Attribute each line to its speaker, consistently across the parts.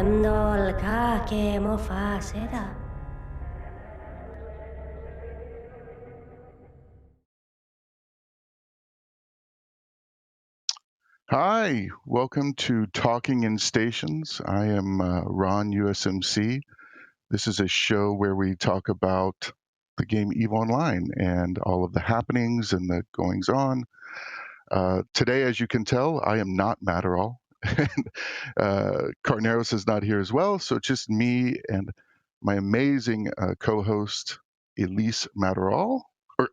Speaker 1: quando il cacche mo fa sera.
Speaker 2: Hi, welcome to Talking in Stations. I am Ron, USMC. This is a show where we talk about the game EVE Online and all of the happenings and the goings on. Today, as you can tell, I am not Matterall. and Carneros is not here as well, so it's just me and my amazing co-host, Elise Matterall, or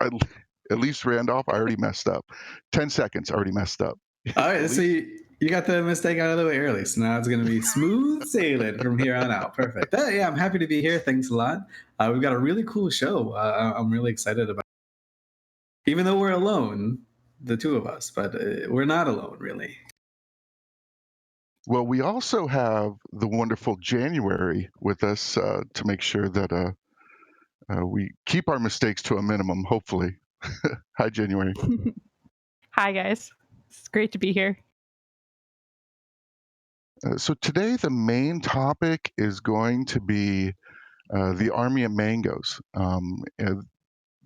Speaker 2: Elise Randolph. I already messed up. 10 seconds, already messed up.
Speaker 3: All right, so
Speaker 2: Elise?
Speaker 3: you got the mistake out of the way early. So now it's going to be smooth sailing from here on out. Perfect. Yeah, I'm happy to be here. Thanks a lot. We've got a really cool show. I'm really excited about it. Even though we're alone, the two of us, but we're not alone, really.
Speaker 2: Well, we also have the wonderful January with us to make sure that we keep our mistakes to a minimum, hopefully. Hi, January.
Speaker 4: Hi, guys. It's great to be here.
Speaker 2: So today, the main topic is going to be the Army of Mangoes.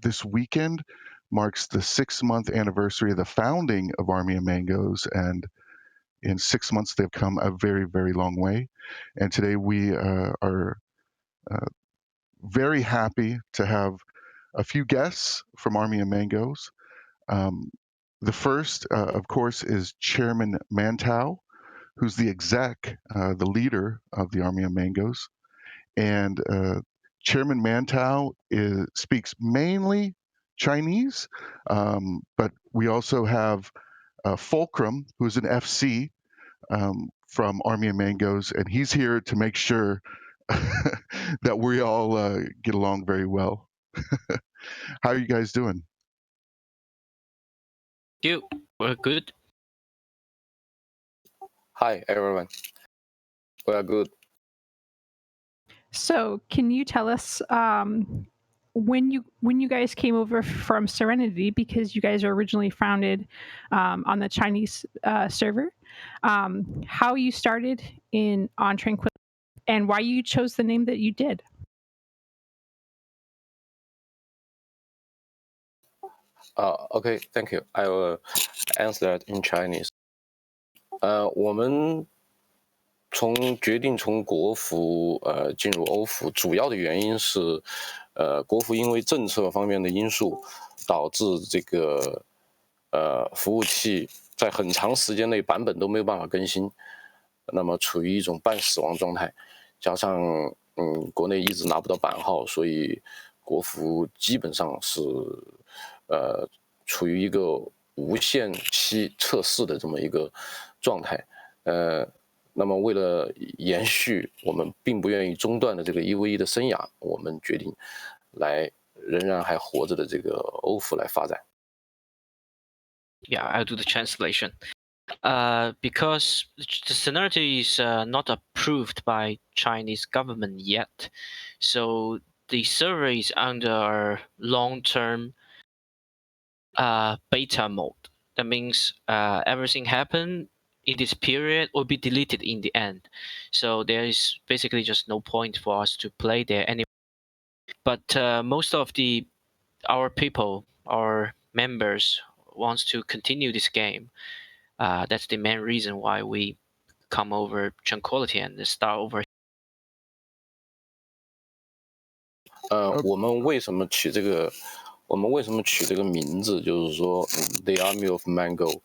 Speaker 2: This weekend marks the 6-month anniversary of the founding of Army of Mangoes, and in 6 months, they've come a very, very long way. And today, we are very happy to have a few guests from Army of Mangoes. The first, of course, is Chairman Mantou, who's the exec, the leader of the Army of Mangoes. And Chairman Mantou speaks mainly Chinese, but we also have Fulcrum, who's an FC from Army of Mangoes, and he's here to make sure that we all get along very well. How are you guys doing?
Speaker 5: We're good.
Speaker 6: Hi, everyone. We are good.
Speaker 4: So, can you tell us when you guys came over from Serenity, because you guys are originally founded on the Chinese server, how you started on Tranquility and why you chose the name that you did?
Speaker 6: Okay, thank you. I will answer that in Chinese. 我们决定从国服进入欧服，主要的原因是，国服因为政策方面的因素，导致这个服务器在很长时间内版本都没有办法更新，那么处于一种半死亡状态，加上国内一直拿不到版号，所以国服基本上是处于一个无限期测试的这么一个状态，那么为了延续我们并不愿意中断的这个1v1的生涯，我们决定来仍然还活着的这个欧服来发展。
Speaker 5: Yeah, I'll do the translation. Because the Serenity is not approved by Chinese government yet, so the server is under long-term beta mode. That means everything happened in this period will be deleted in the end. So there is basically just no point for us to play there anymore. But most of our people, our members, wants to continue this game. That's the main reason why we come over Tranquility and start over.
Speaker 6: 我们为什么取这个名字？就是说，The Army of Mango，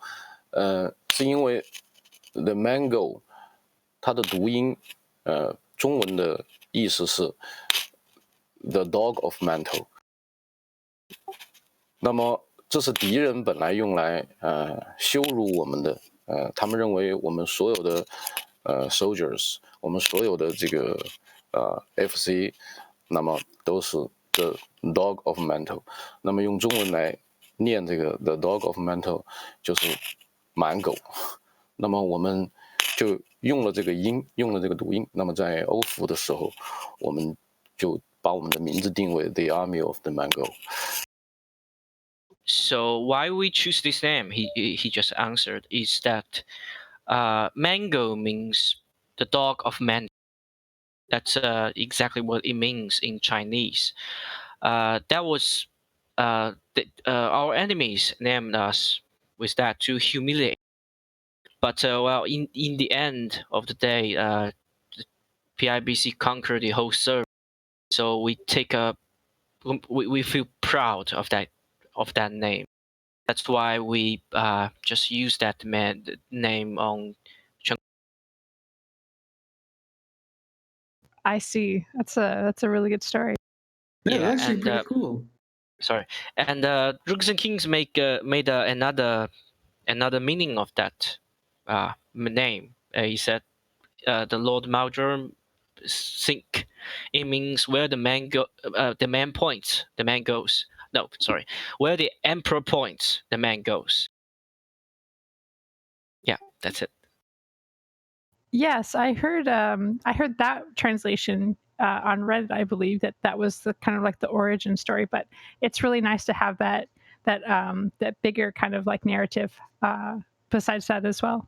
Speaker 6: 是因为 The Mango 它的读音，中文的意思是 The Dog of Mantou。那么这是敌人本来用来羞辱我们的，他们认为我们所有的soldiers， 我们所有的这个FC， 那么都是 The Dog of Mantou。那么用中文来念这个 The Dog of Mantou 就是满狗。那么我们就用了这个读音。那么在欧服的时候，我们就把我们的名字定为 The Army of the Mango。So
Speaker 5: why we choose this name? He just answered is that Mango means the dog of man. That's exactly what it means in Chinese. That was our enemies named us with that to humiliate. But well, in the end of the day, the PIBC conquered the whole server. So we feel proud of that name. That's why we just use that name on.
Speaker 4: I see. That's a really good story.
Speaker 3: Yeah,
Speaker 5: Yeah,
Speaker 3: that's actually
Speaker 5: and
Speaker 3: pretty cool.
Speaker 5: sorry, and Rooks and Kings made another meaning of that name. He said the Lord Marjoram sink. It means where the man points, the man goes. No, sorry, where the emperor points, the man goes. Yeah, that's it.
Speaker 4: Yes, I heard that translation on Reddit. I believe that was the kind of like the origin story, but it's really nice to have that bigger kind of like narrative besides that as well.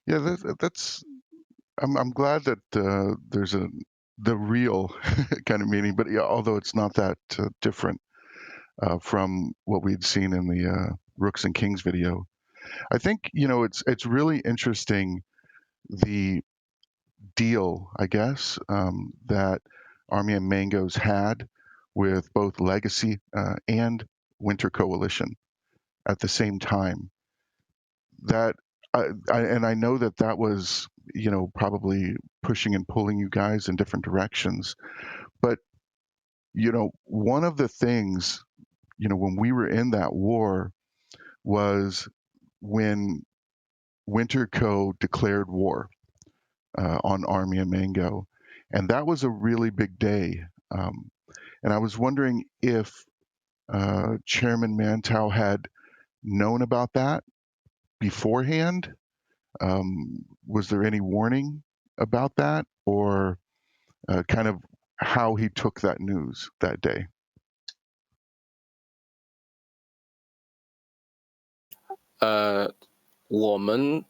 Speaker 2: Yeah, I'm glad that there's the real kind of meaning, but yeah, although it's not that different from what we'd seen in the Rooks and Kings video. I think it's really interesting, the deal, I guess, that Army of Mangoes had with both Legacy and Winter Coalition at the same time. That and I know that was probably pushing and pulling you guys in different directions, but one of the things when we were in that war was when Winter Co declared war on Army and Mango, and that was a really big day. And I was wondering if Chairman Mantou had known about that beforehand. Was there any warning about that, or kind of how he took that news that day?
Speaker 6: 我们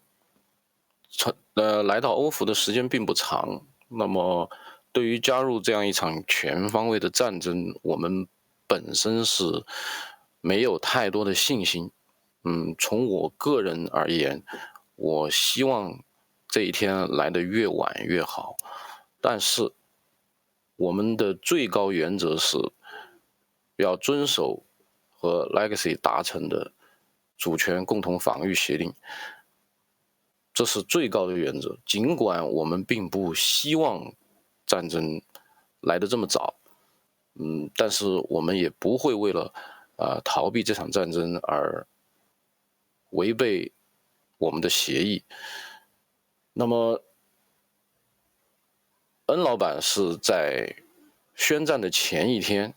Speaker 6: 来到欧服的时间并不长，那么对于加入这样一场全方位的战争，我们本身是没有太多的信心。从我个人而言，我希望这一天来得越晚越好，但是我们的最高原则是要遵守和 Legacy 达成的主权共同防御协定，这是最高的原则。尽管我们并不希望战争来得这么早，但是我们也不会为了逃避这场战争而违背我们的协议。那么恩老板是在宣战的前一天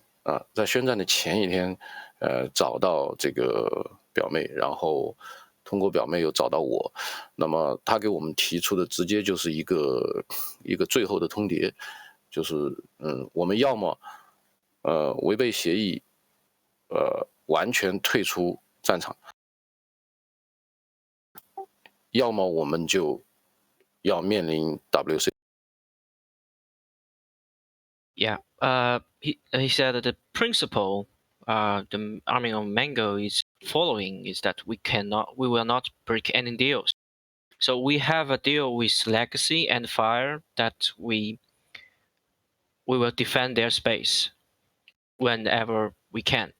Speaker 6: 找到这个表妹，然后通过表妹又找到我。那么他给我们提出的直接就是一个最后的通牒，就是我们要么违背协议，完全退出战场，要么我们就要面临 WC。
Speaker 5: Yeah. He said that the principle the Army of Mango is following is that we will not break any deals. So we have a deal with Legacy and Fire that we will defend their space whenever we can.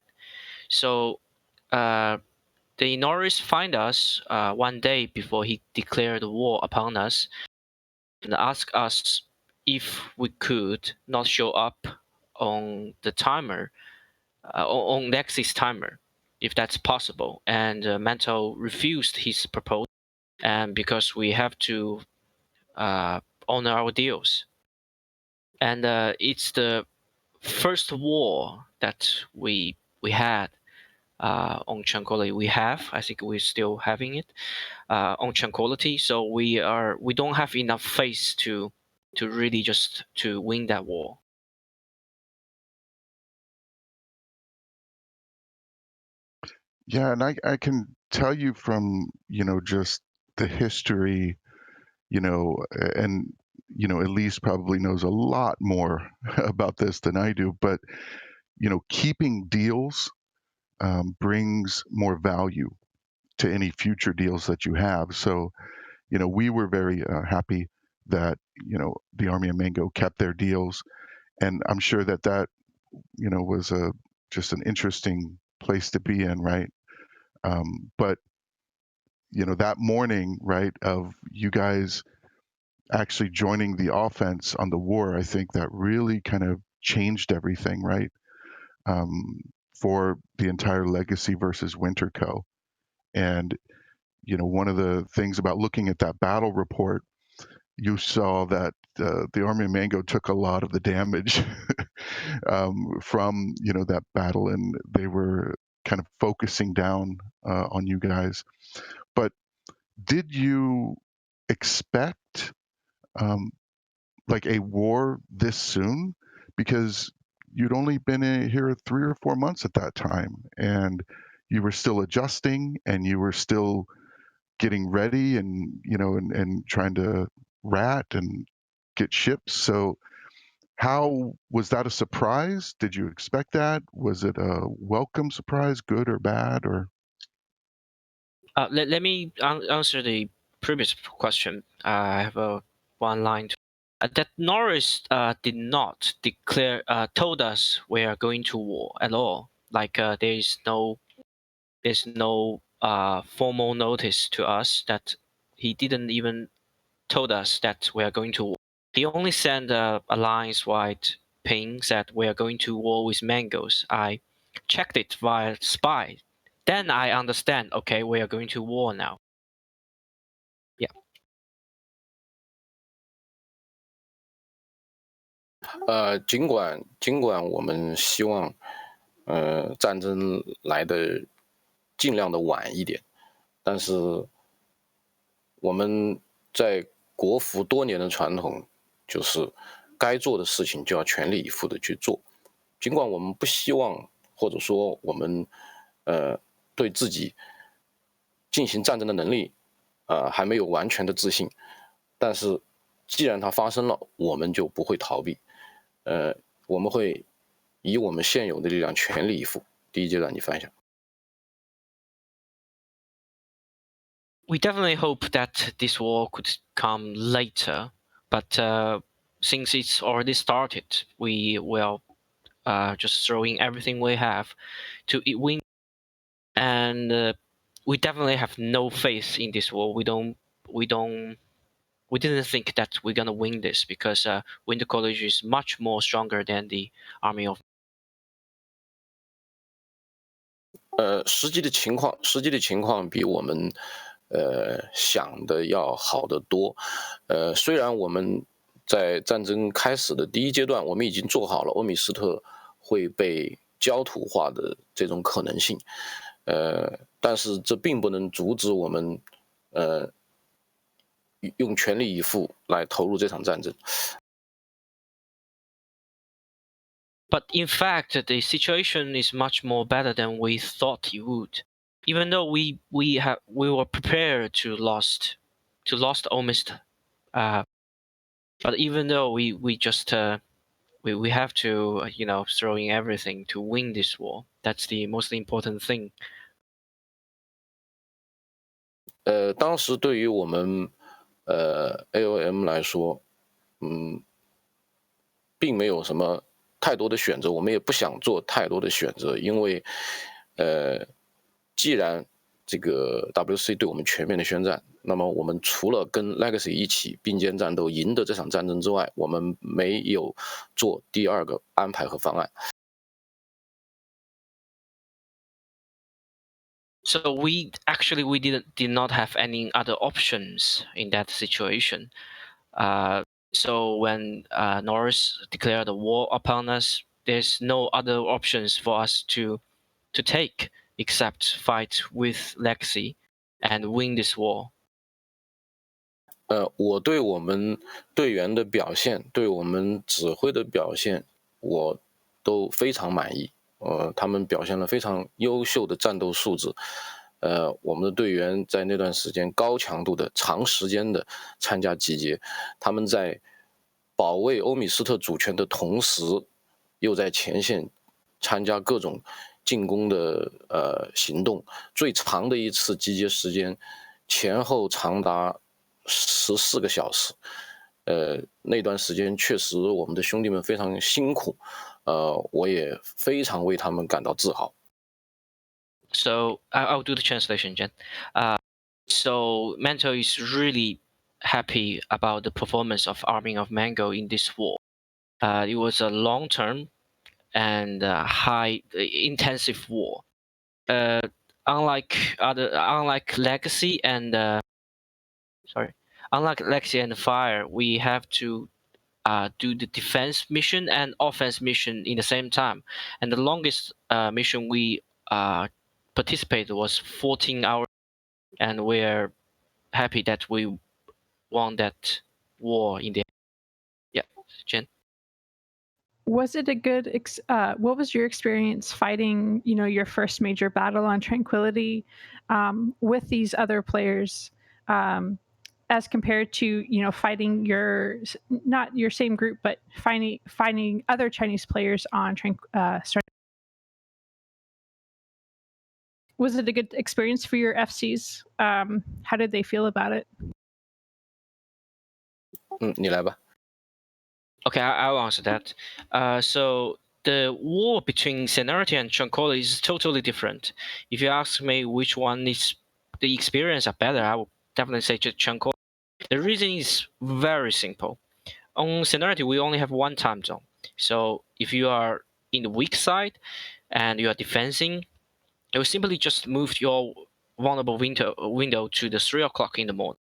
Speaker 5: So the Norris find us one day before he declared war upon us and asked us if we could not show up on the timer, on Legacy's timer, if that's possible. And Mantou refused his proposal, and because we have to honor our deals. And it's the first war that we had on Tranquility. I think we're still having it on Tranquility. So we don't have enough faith to really just to win that war.
Speaker 2: Yeah, and I can tell you from, just the history, and, Elise probably knows a lot more about this than I do, but, keeping deals brings more value to any future deals that you have. So, we were very happy that, the Army of Mango kept their deals. And I'm sure that, was just an interesting place to be in, right? But, that morning, right, of you guys actually joining the offense on the war, I think that really kind of changed everything, right? Um, for the entire Legacy versus Winter Co. And, one of the things about looking at that battle report, you saw that the Army of Mango took a lot of the damage from, that battle, and they were kind of focusing down on you guys. But did you expect um, like a war this soon? Because you'd only been here 3 or 4 months at that time, and you were still adjusting, and you were still getting ready, and and trying to rat and get ships. So how was that a surprise? Did you expect that? Was it a welcome surprise, good or bad, or?
Speaker 5: Let me answer the previous question. I have one line. That Norris did not declare, told us we are going to war at all. Like there's no formal notice to us that he didn't even told us that we are going to war. He only sent a lines-wide ping that we are going to war with mangoes. I checked it via spy. Then I understand. Okay, we are going to war now. Yeah.
Speaker 6: 尽管我们希望，战争来的尽量的晚一点，但是我们在国服多年的传统就是该做的事情就要全力以赴的去做。尽管我们不希望，或者说我们对自己进行战争的能力还没有完全的自信，但是既然它发生了，我们就不会逃避。我们会以我们现有的力量全力以赴。第一阶段你翻一下。
Speaker 5: We definitely hope that this war could come later, but since it's already started, we will just throw in everything we have to win. And we definitely have no faith in this war. We didn't think that we're gonna win this because Winter College is much more stronger than the Army of.
Speaker 6: 实际的情况比我们想的要好得多。虽然我们在战争开始的第一阶段，我们已经做好了欧米斯特会被焦土化的这种可能性，但是这并不能阻止我们用全力以赴来投入这场战争。
Speaker 5: But in fact, the situation is much more better than we thought it would. Even though we were prepared to lost almost, but even though we just we have to throw in everything to win this war. That's the most important thing.
Speaker 6: 当时对于我们AOM 来说，并没有什么太多的选择，我们也不想做太多的选择，因为既然这个 WC 对我们全面的宣战，那么我们除了跟 Legacy 一起并肩战斗赢得这场战争之外，我们没有做第二个安排和方案。
Speaker 5: So we did not have any other options in that situation. So when Norris declared a war upon us, there's no other options for us to take except fight with Legacy and win this war.
Speaker 6: 我对我们队员的表现，对我们指挥的表现，我都非常满意。他们表现了非常优秀的战斗素质。我们的队员在那段时间高强度的、长时间的参加集结，他们在保卫欧米斯特主权的同时，又在前线参加各种进攻的行动。最长的一次集结时间前后长达14个小时。那段时间确实我们的兄弟们非常辛苦，我也非常为他们感到自豪。
Speaker 5: So I'll do the translation, Jen. So Mantou is really happy about the performance of Army of Mango in this war. It was a long-term and high intensive war. Unlike Legacy and Fire, we have to do the defense mission and offense mission in the same time. And the longest mission we participated was 14 hours, and we're happy that we won that war in the end. Yeah, Jen.
Speaker 4: Was it a good what was your experience fighting, your first major battle on Tranquility, with these other players, as compared to, fighting not your same group, but finding other Chinese players on Was it a good experience for your FCs? How did they feel about it?
Speaker 6: 你来吧。
Speaker 5: Okay, I'll answer that. So the war between Serenity and Tranquility is totally different. If you ask me which one is the experience are better, I would definitely say Tranquility. The reason is very simple. On Serenity, we only have one time zone. So if you are in the weak side and you are defending, you will simply just move your vulnerable window to the 3 o'clock in the morning.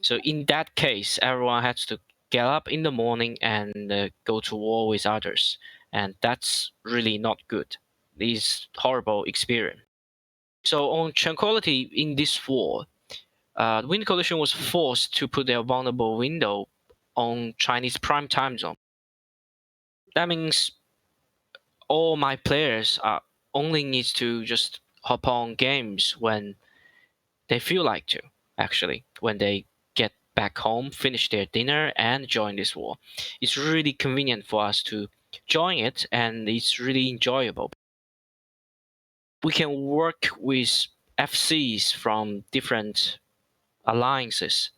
Speaker 5: So in that case, everyone has to get up in the morning and go to war with others, and that's really not good. This horrible experience. So on Tranquility in this war, the Wind Coalition was forced to put their vulnerable window on Chinese prime time zone. That means all my players only needs to just hop on games when they feel like to, actually, when they get back home, finish their dinner, and join this war. It's really convenient for us to join it, and it's really enjoyable. We can work with FCs from different alliances,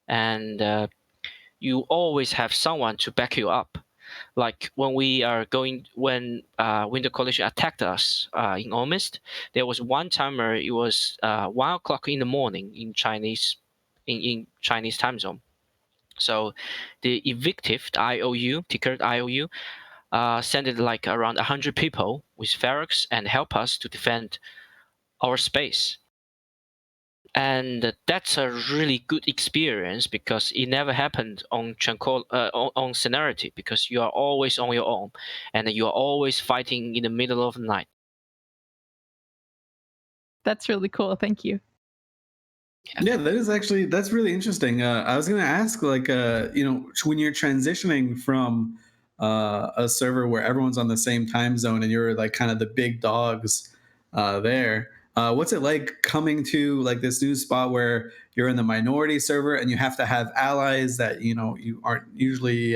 Speaker 5: and you always have someone to back you up. Like when Winter Coalition attacked us in August, there was one timer. It was 1 o'clock in the morning in Chinese time zone. So the evictive IOU, ticker IOU, sent it like around 100 people with Ferox and help us to defend our space. And that's a really good experience because it never happened on on Serenity, because you are always on your own and you are always fighting in the middle of the night.
Speaker 4: That's really cool. Thank you.
Speaker 3: Yeah, that's really interesting. I was going to ask, like, when you're transitioning from a server where everyone's on the same time zone and you're like kind of the big dogs there, what's it like coming to like this new spot where you're in the minority server and you have to have allies that you aren't usually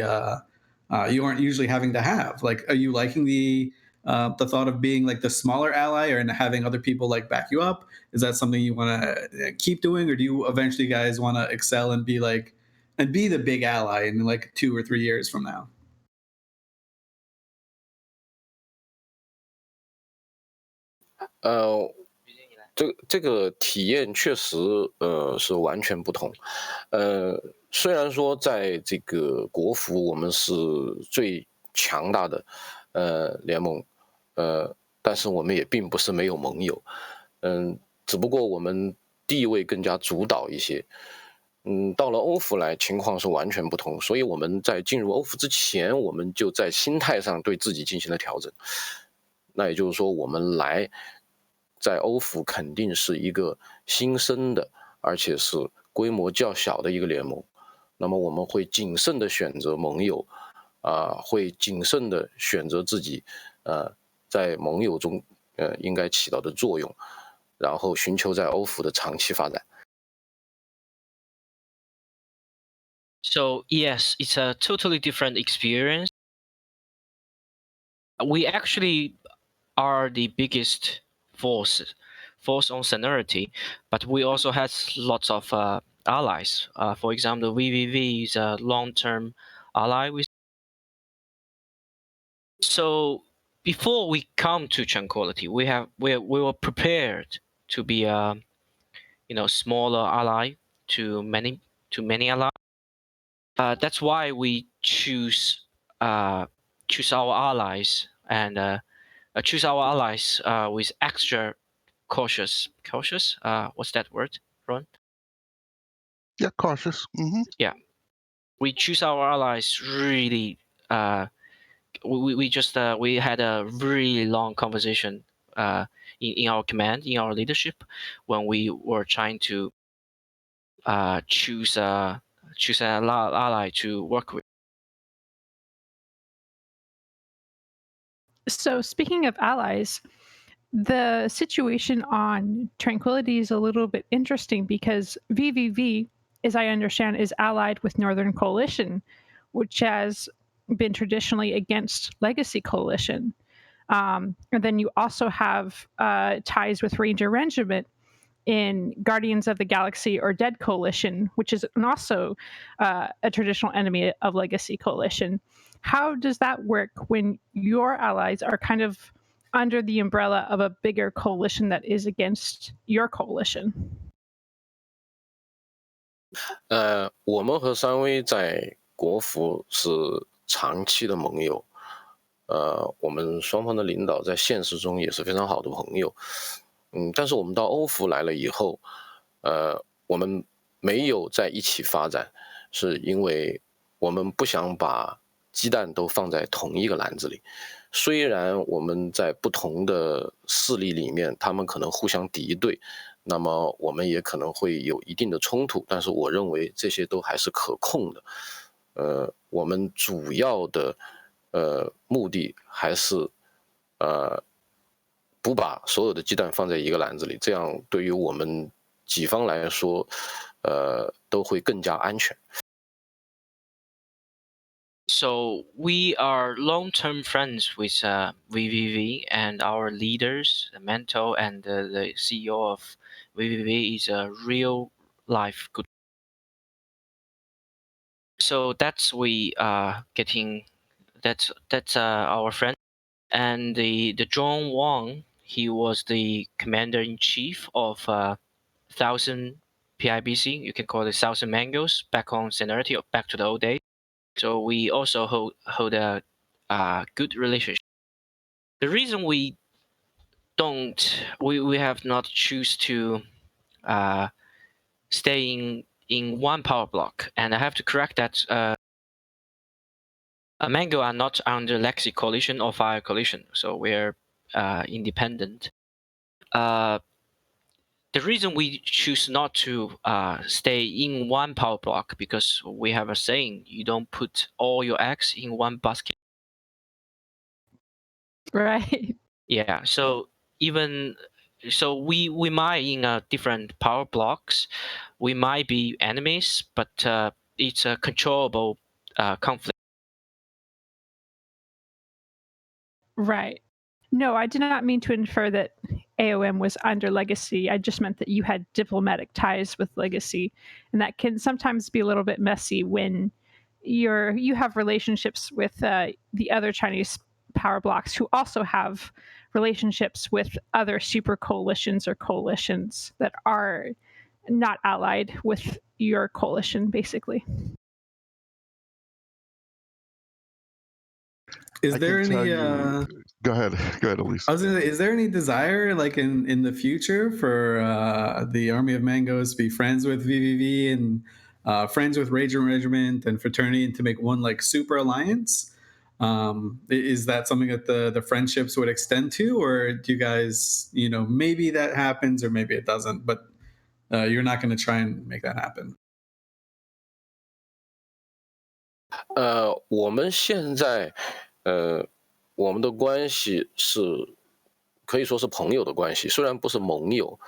Speaker 3: having to have? Like, are you liking the thought of being like the smaller ally and having other people like back you up? Is that something you want to keep doing, or do you eventually guys want to excel and be the big ally in like 2 or 3 years from now?
Speaker 6: 这个体验确实是完全不同。虽然说在这个国服我们是最强大的联盟，但是我们也并不是没有盟友，只不过我们地位更加主导一些。到了欧服来，情况是完全不同，所以我们在进入欧服之前，我们就在心态上对自己进行了调整。那也就是说，我们来在欧服肯定是一个新生的，而且是规模较小的一个联盟。那么我们会谨慎的选择盟友，会谨慎的选择自己在盟友中应该起到的作用。然后寻求在欧服的长期发展。
Speaker 5: So yes, it's a totally different experience. We actually are the biggest force on Serenity, but we also has lots of allies. For example, VVV is a long-term ally with. So before we come to Tranquility, we were prepared to be a smaller ally to many allies. That's why we choose our allies and choose our allies with extra cautious. Cautious? What's that word, Ron?
Speaker 2: Yeah, cautious.
Speaker 5: Yeah, we choose our allies really. We had a really long conversation in our command, in our leadership, when we were trying to choose an ally to work with.
Speaker 4: So, speaking of allies, the situation on Tranquility is a little bit interesting because VVV, as I understand, is allied with Northern Coalition, which has been traditionally against Legacy Coalition. And then you also have ties with Ranger Regiment in Guardians of the Galaxy or Dead Coalition, which is also a traditional enemy of Legacy Coalition. How does that work when your allies are kind of under the umbrella of a bigger coalition that is against your coalition?
Speaker 6: 我们和三威在国服是长期的盟友，我们双方的领导在现实中也是非常好的朋友。但是我们到欧服来了以后，我们没有在一起发展，是因为我们不想把鸡蛋都放在同一个篮子里。虽然我们在不同的势力里面，他们可能互相敌对，那么我们也可能会有一定的冲突，但是我认为这些都还是可控的。我们主要的目的还是不把所有的鸡蛋放在一个篮子里，这样对于我们己方来说，都会更加安全。
Speaker 5: So we are long-term friends with VVV, and our leaders, Mantou and the CEO of VVV, is a real life good. So that's our friend, and the John Wang. He was the commander in chief of 1,000 PIBC. You can call it 1,000 Mangoes back on Serenity, or back to the old days. So we also hold a good relationship. The reason we have not choose to stay in one power block, and I have to correct that. Mango are not under Lexi Coalition or Fire Coalition, so we're independent. The reason we choose not to stay in one power block because we have a saying: you don't put all your eggs in one basket.
Speaker 4: Right.
Speaker 5: Yeah. So we might in different power blocks, we might be enemies, but it's a controllable conflict.
Speaker 4: Right. No, I did not mean to infer that AOM was under Legacy. I just meant that you had diplomatic ties with Legacy, and that can sometimes be a little bit messy when you have relationships with the other Chinese power blocks who also have relationships with other super coalitions or coalitions that are not allied with your coalition, basically.
Speaker 3: Is
Speaker 2: I
Speaker 3: there
Speaker 2: can tell
Speaker 3: any?
Speaker 2: you. Go ahead, Elise.
Speaker 3: I was gonna say, is there any desire, like in the future, for the Army of Mangoes to be friends with VVV and friends with Ranger Regiment and Fraternity, and to make one like super alliance? Is that something that the friendships would extend to, or do you guys, maybe that happens or maybe it doesn't, but you're not going to try and make that happen?
Speaker 6: 我们现在我们的关系是可以说是朋友的关系，虽然不是盟友，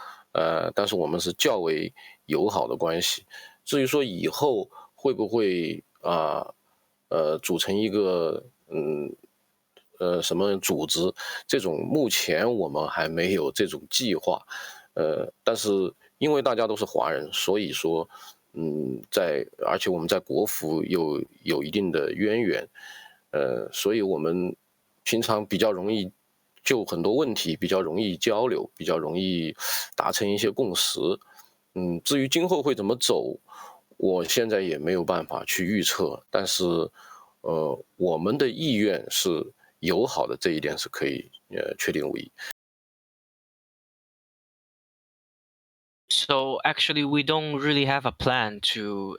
Speaker 6: 但是我们是较为友好的关系。至于说以后会不会组成一个什么组织，这种目前我们还没有这种计划。但是因为大家都是华人，所以说，而且我们在国服又有一定的渊源，所以我们平常比较容易就很多问题比较容易交流，比较容易达成一些共识。至于今后会怎么走，我现在也没有办法去预测，但是，我们的意愿是友好的，这一点是可以确定无疑。
Speaker 5: So actually, we don't really have a plan to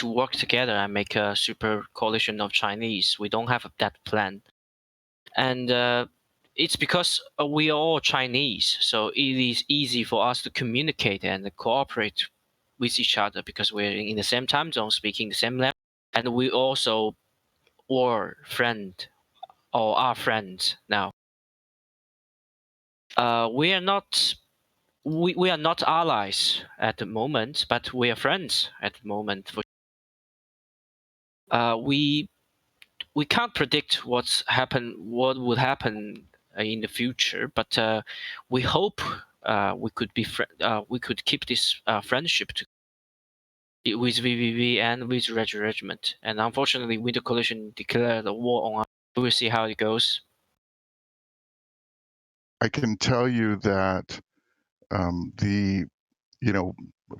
Speaker 5: work together and make a super coalition of Chinese. We don't have that plan, and it's because we are all Chinese, so it is easy for us to communicate and cooperate with each other because we're in the same time zone, speaking the same language, and we also were friend or are friends now. We are not we are not allies at the moment, but we are friends at the moment. We can't predict what would happen in the future, but we hope we could keep this friendship with VVV and with Red Regiment. And unfortunately, Winter Coalition declared a war on us. We will see how it goes.
Speaker 2: I can tell you that of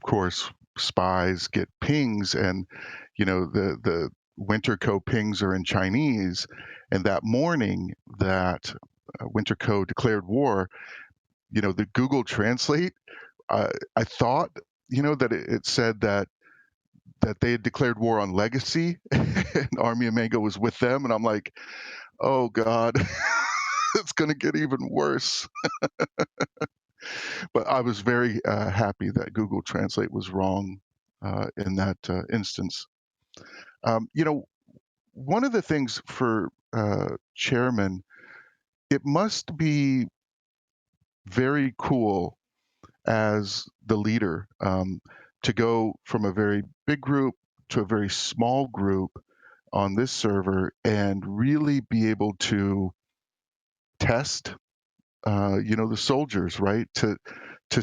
Speaker 2: course, spies get pings, and the Winterco pings are in Chinese. And that morning that Winterco declared war, the Google Translate, I thought, that it said that they had declared war on Legacy, and Army of Mango was with them, and I'm like, oh God, it's going to get even worse. But I was very happy that Google Translate was wrong in that instance. One of the things for chairman, it must be very cool as the leader to go from a very big group to a very small group on this server and really be able to test the soldiers, right? To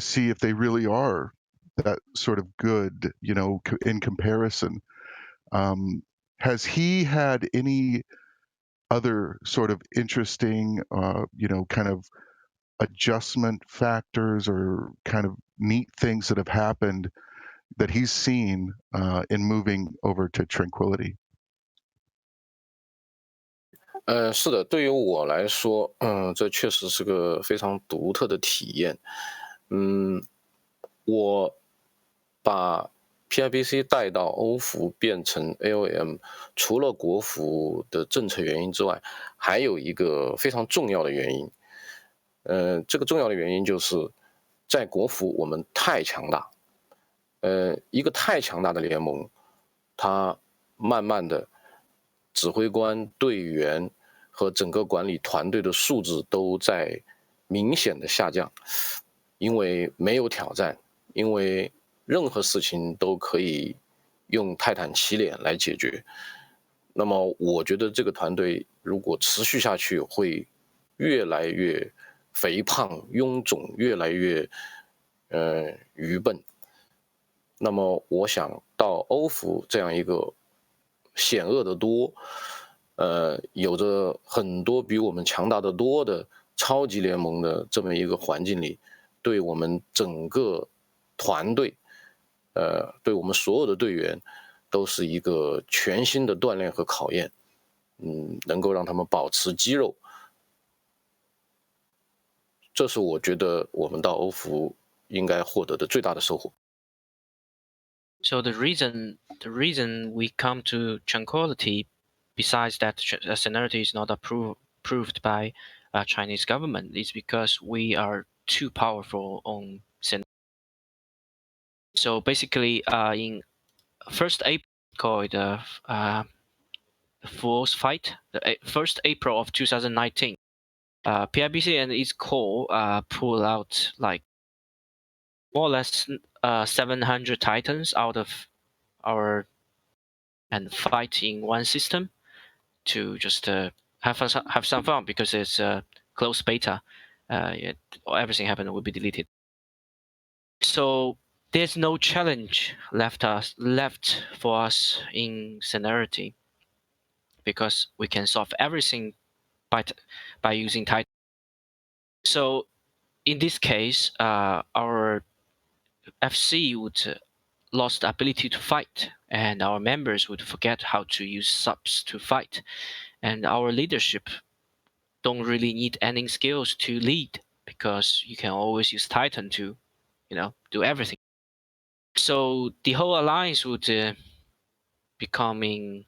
Speaker 2: see if they really are that sort of good, in comparison. Has he had any other sort of interesting, kind of adjustment factors or kind of neat things that have happened that he's seen in moving over to Tranquility?
Speaker 6: 是的，对于我来说，这确实是个非常独特的体验。我把 PIBC 带到欧服变成 AOM，除了国服的政策原因之外，还有一个非常重要的原因。这个重要的原因就是在国服我们太强大。一个太强大的联盟，它慢慢的指挥官、队员和整个管理团队的素质都在明显的下降，因为没有挑战，因为任何事情都可以用泰坦骑脸来解决。那么我觉得这个团队如果持续下去，会越来越肥胖、臃肿，越来越愚笨。那么我想到欧服这样一个险恶得多，有着很多比我们强大得多的超级联盟的这么一个环境里，对我们整个团队，对我们所有的队员，都是一个全新的锻炼和考验。能够让他们保持肌肉，这是我觉得我们到欧服应该获得的最大的收获。
Speaker 5: So the reason we come to Tranquility, besides that Serenity is not approved by Chinese government, is because we are too powerful on Serenity. So basically, in 1st April, called Fool's Fight, the 1st April of 2019, PIBC and its core pull out like more or less 700 titans out of our and fight in one system to just have some fun because it's a closed beta. Everything happened will be deleted. So there's no challenge left for us in Serenity because we can solve everything by using Titan. So in this case, our FC would lost the ability to fight, and our members would forget how to use subs to fight, and our leadership don't really need any skills to lead because you can always use Titan to, do everything. So the whole alliance would becoming,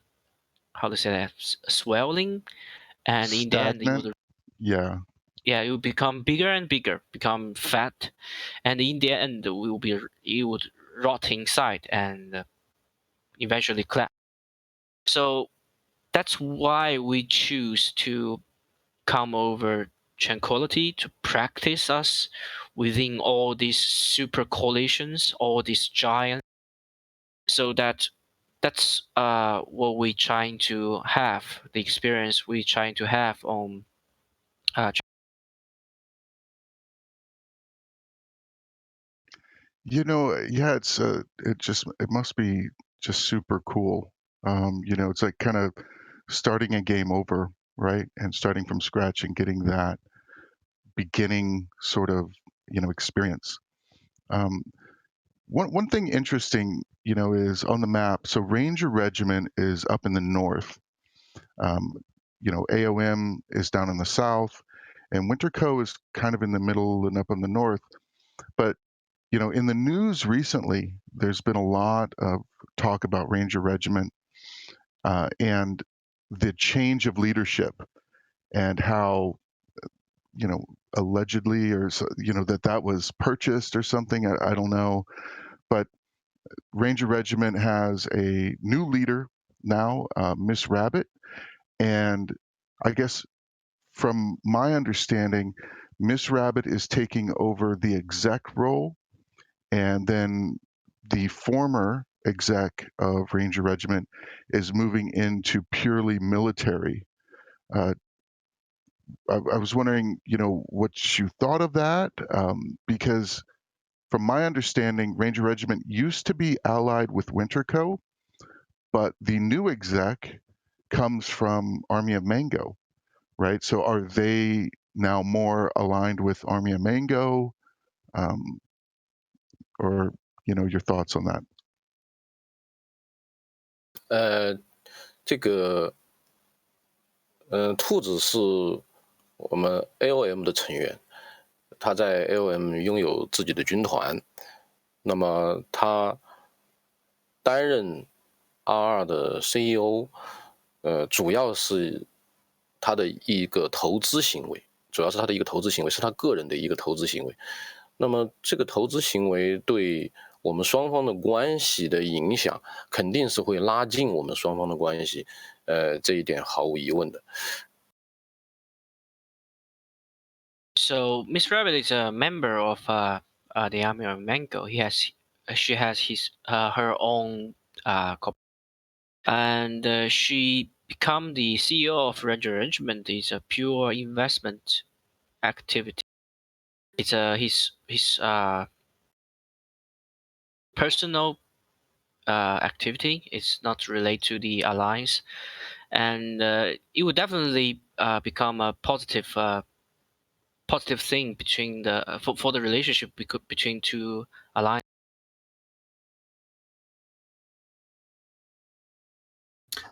Speaker 5: how to say that, swelling, and in the end,
Speaker 2: Stagnant. Yeah.
Speaker 5: it will become bigger and bigger, become fat, and in the end, it would rot inside and eventually collapse. So that's why we choose to come over Tranquility to practice us within all these super coalitions, all these giants. So that's what we're trying to have, the experience we're trying to have on
Speaker 2: Yeah, it must be just super cool. It's like kind of starting a game over, right? And starting from scratch and getting that beginning sort of, experience. Um, one thing interesting, is on the map. So Ranger Regiment is up in the north. Um, AOM is down in the south, and Winter Co is kind of in the middle and up in the north. But in the news recently, there's been a lot of talk about Ranger Regiment and the change of leadership and how, allegedly or, that was purchased or something. I don't know. But Ranger Regiment has a new leader now, Miss Rabbit. And I guess from my understanding, Miss Rabbit is taking over the exec role, and then the former exec of Ranger Regiment is moving into purely military. Uh, I was wondering, what you thought of that, because from my understanding, Ranger Regiment used to be allied with Winter Co, but the new exec comes from Army of Mango, right? So are they now more aligned with Army of Mango, um, or your thoughts on that?
Speaker 6: 这个兔子是我们 AOM 的成员，他在 AOM 拥有自己的军团，那么他担任 R2 的 CEO，主要是他的一个投资行为，是他个人的一个投资行为。那么这个投资行为对我们双方的关系的影响，肯定是会拉近我们双方的关系，这一点毫无疑问的。
Speaker 5: So Miss Rabbit is a member of the Army of Mango. She has her own and she become the CEO of Ranger Regiment. Is a pure investment activity. It's his personal activity. It's not related to the alliance, and it would definitely become a positive thing between for the relationship between two alliances.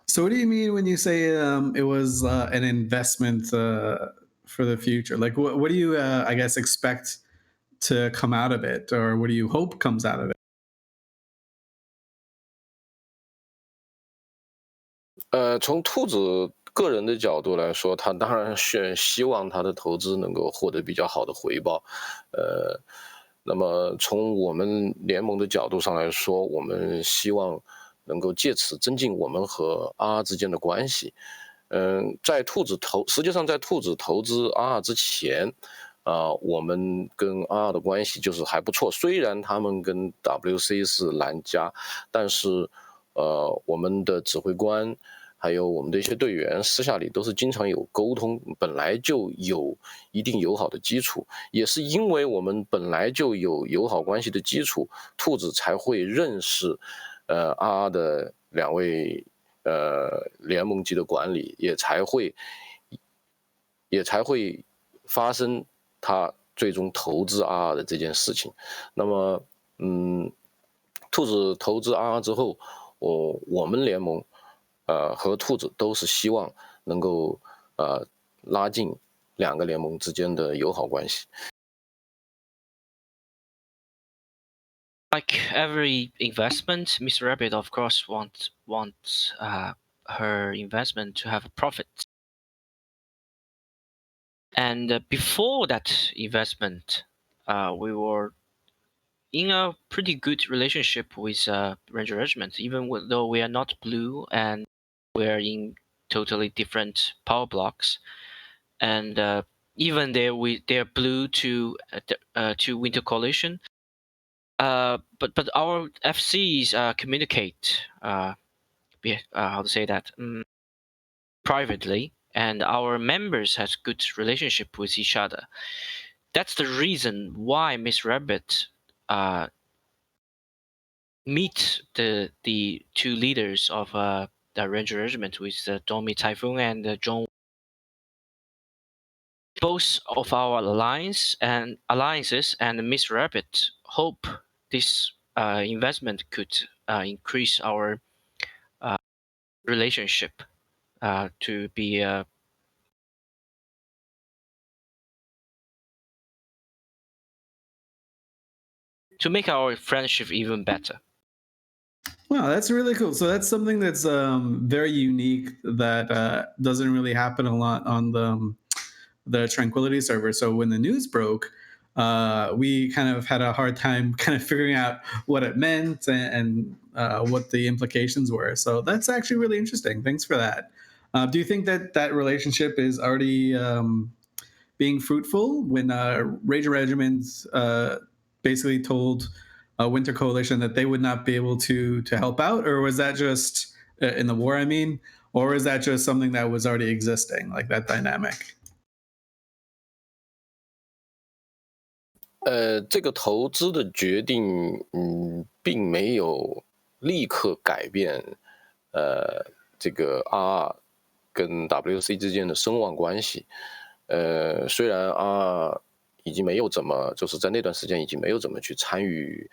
Speaker 3: So what do you mean when you say it was an investment for the future? Like what do you I guess expect to come out of it, or what do you hope comes out of it?
Speaker 6: 从兔子个人的角度来说，他当然是希望他的投资能够获得比较好的回报。那么从我们联盟的角度上来说，我们希望能够借此增进我们和 R 之间的关系。实际上在兔子投资 R 之前，我们跟 R 的关系就是还不错。虽然他们跟 WC 是蓝家，但是我们的指挥官还有我们的一些队员私下里都是经常有沟通，本来就有一定友好的基础。也是因为我们本来就有友好关系的基础，兔子才会认识R 的2位联盟级的管理，也才会发生他最终投资 R 的这件事情。那么，兔子投资 R 之后，我们联盟和兔子都是希望能够拉近2个联盟之间的友好关系。
Speaker 5: Like every investment, Miss Rabbit of course wants her investment to have a profit. And before that investment, we were in a pretty good relationship with Ranger Regiment, even though we are not blue and we are in totally different power blocks. And even they're blue to Winter Coalition. But our FCs communicate how to say that privately, and our members has good relationship with each other. That's the reason why Miss Rabbit meet the 2 leaders of the Ranger Regiment with Domi Typhoon and John. Both of our alliances and Miss Rabbit hope this investment could increase our relationship to be to make our friendship even better.
Speaker 3: Wow, that's really cool. So that's something that's very unique that doesn't really happen a lot on the Tranquility server. So when the news broke, we kind of had a hard time kind of figuring out what it meant and what the implications were. So that's actually really interesting. Thanks for that. Do you think that that relationship is already being fruitful when Ranger Regiments basically told Winter Coalition that they would not be able to help out, or was that just in the war? I mean, or is that just something that was already existing, like that dynamic?
Speaker 6: 这个投资的决定，并没有立刻改变，这个 R 跟 WC 之间的声望关系。虽然 R 已经没有怎么，就是在那段时间已经没有怎么去参与，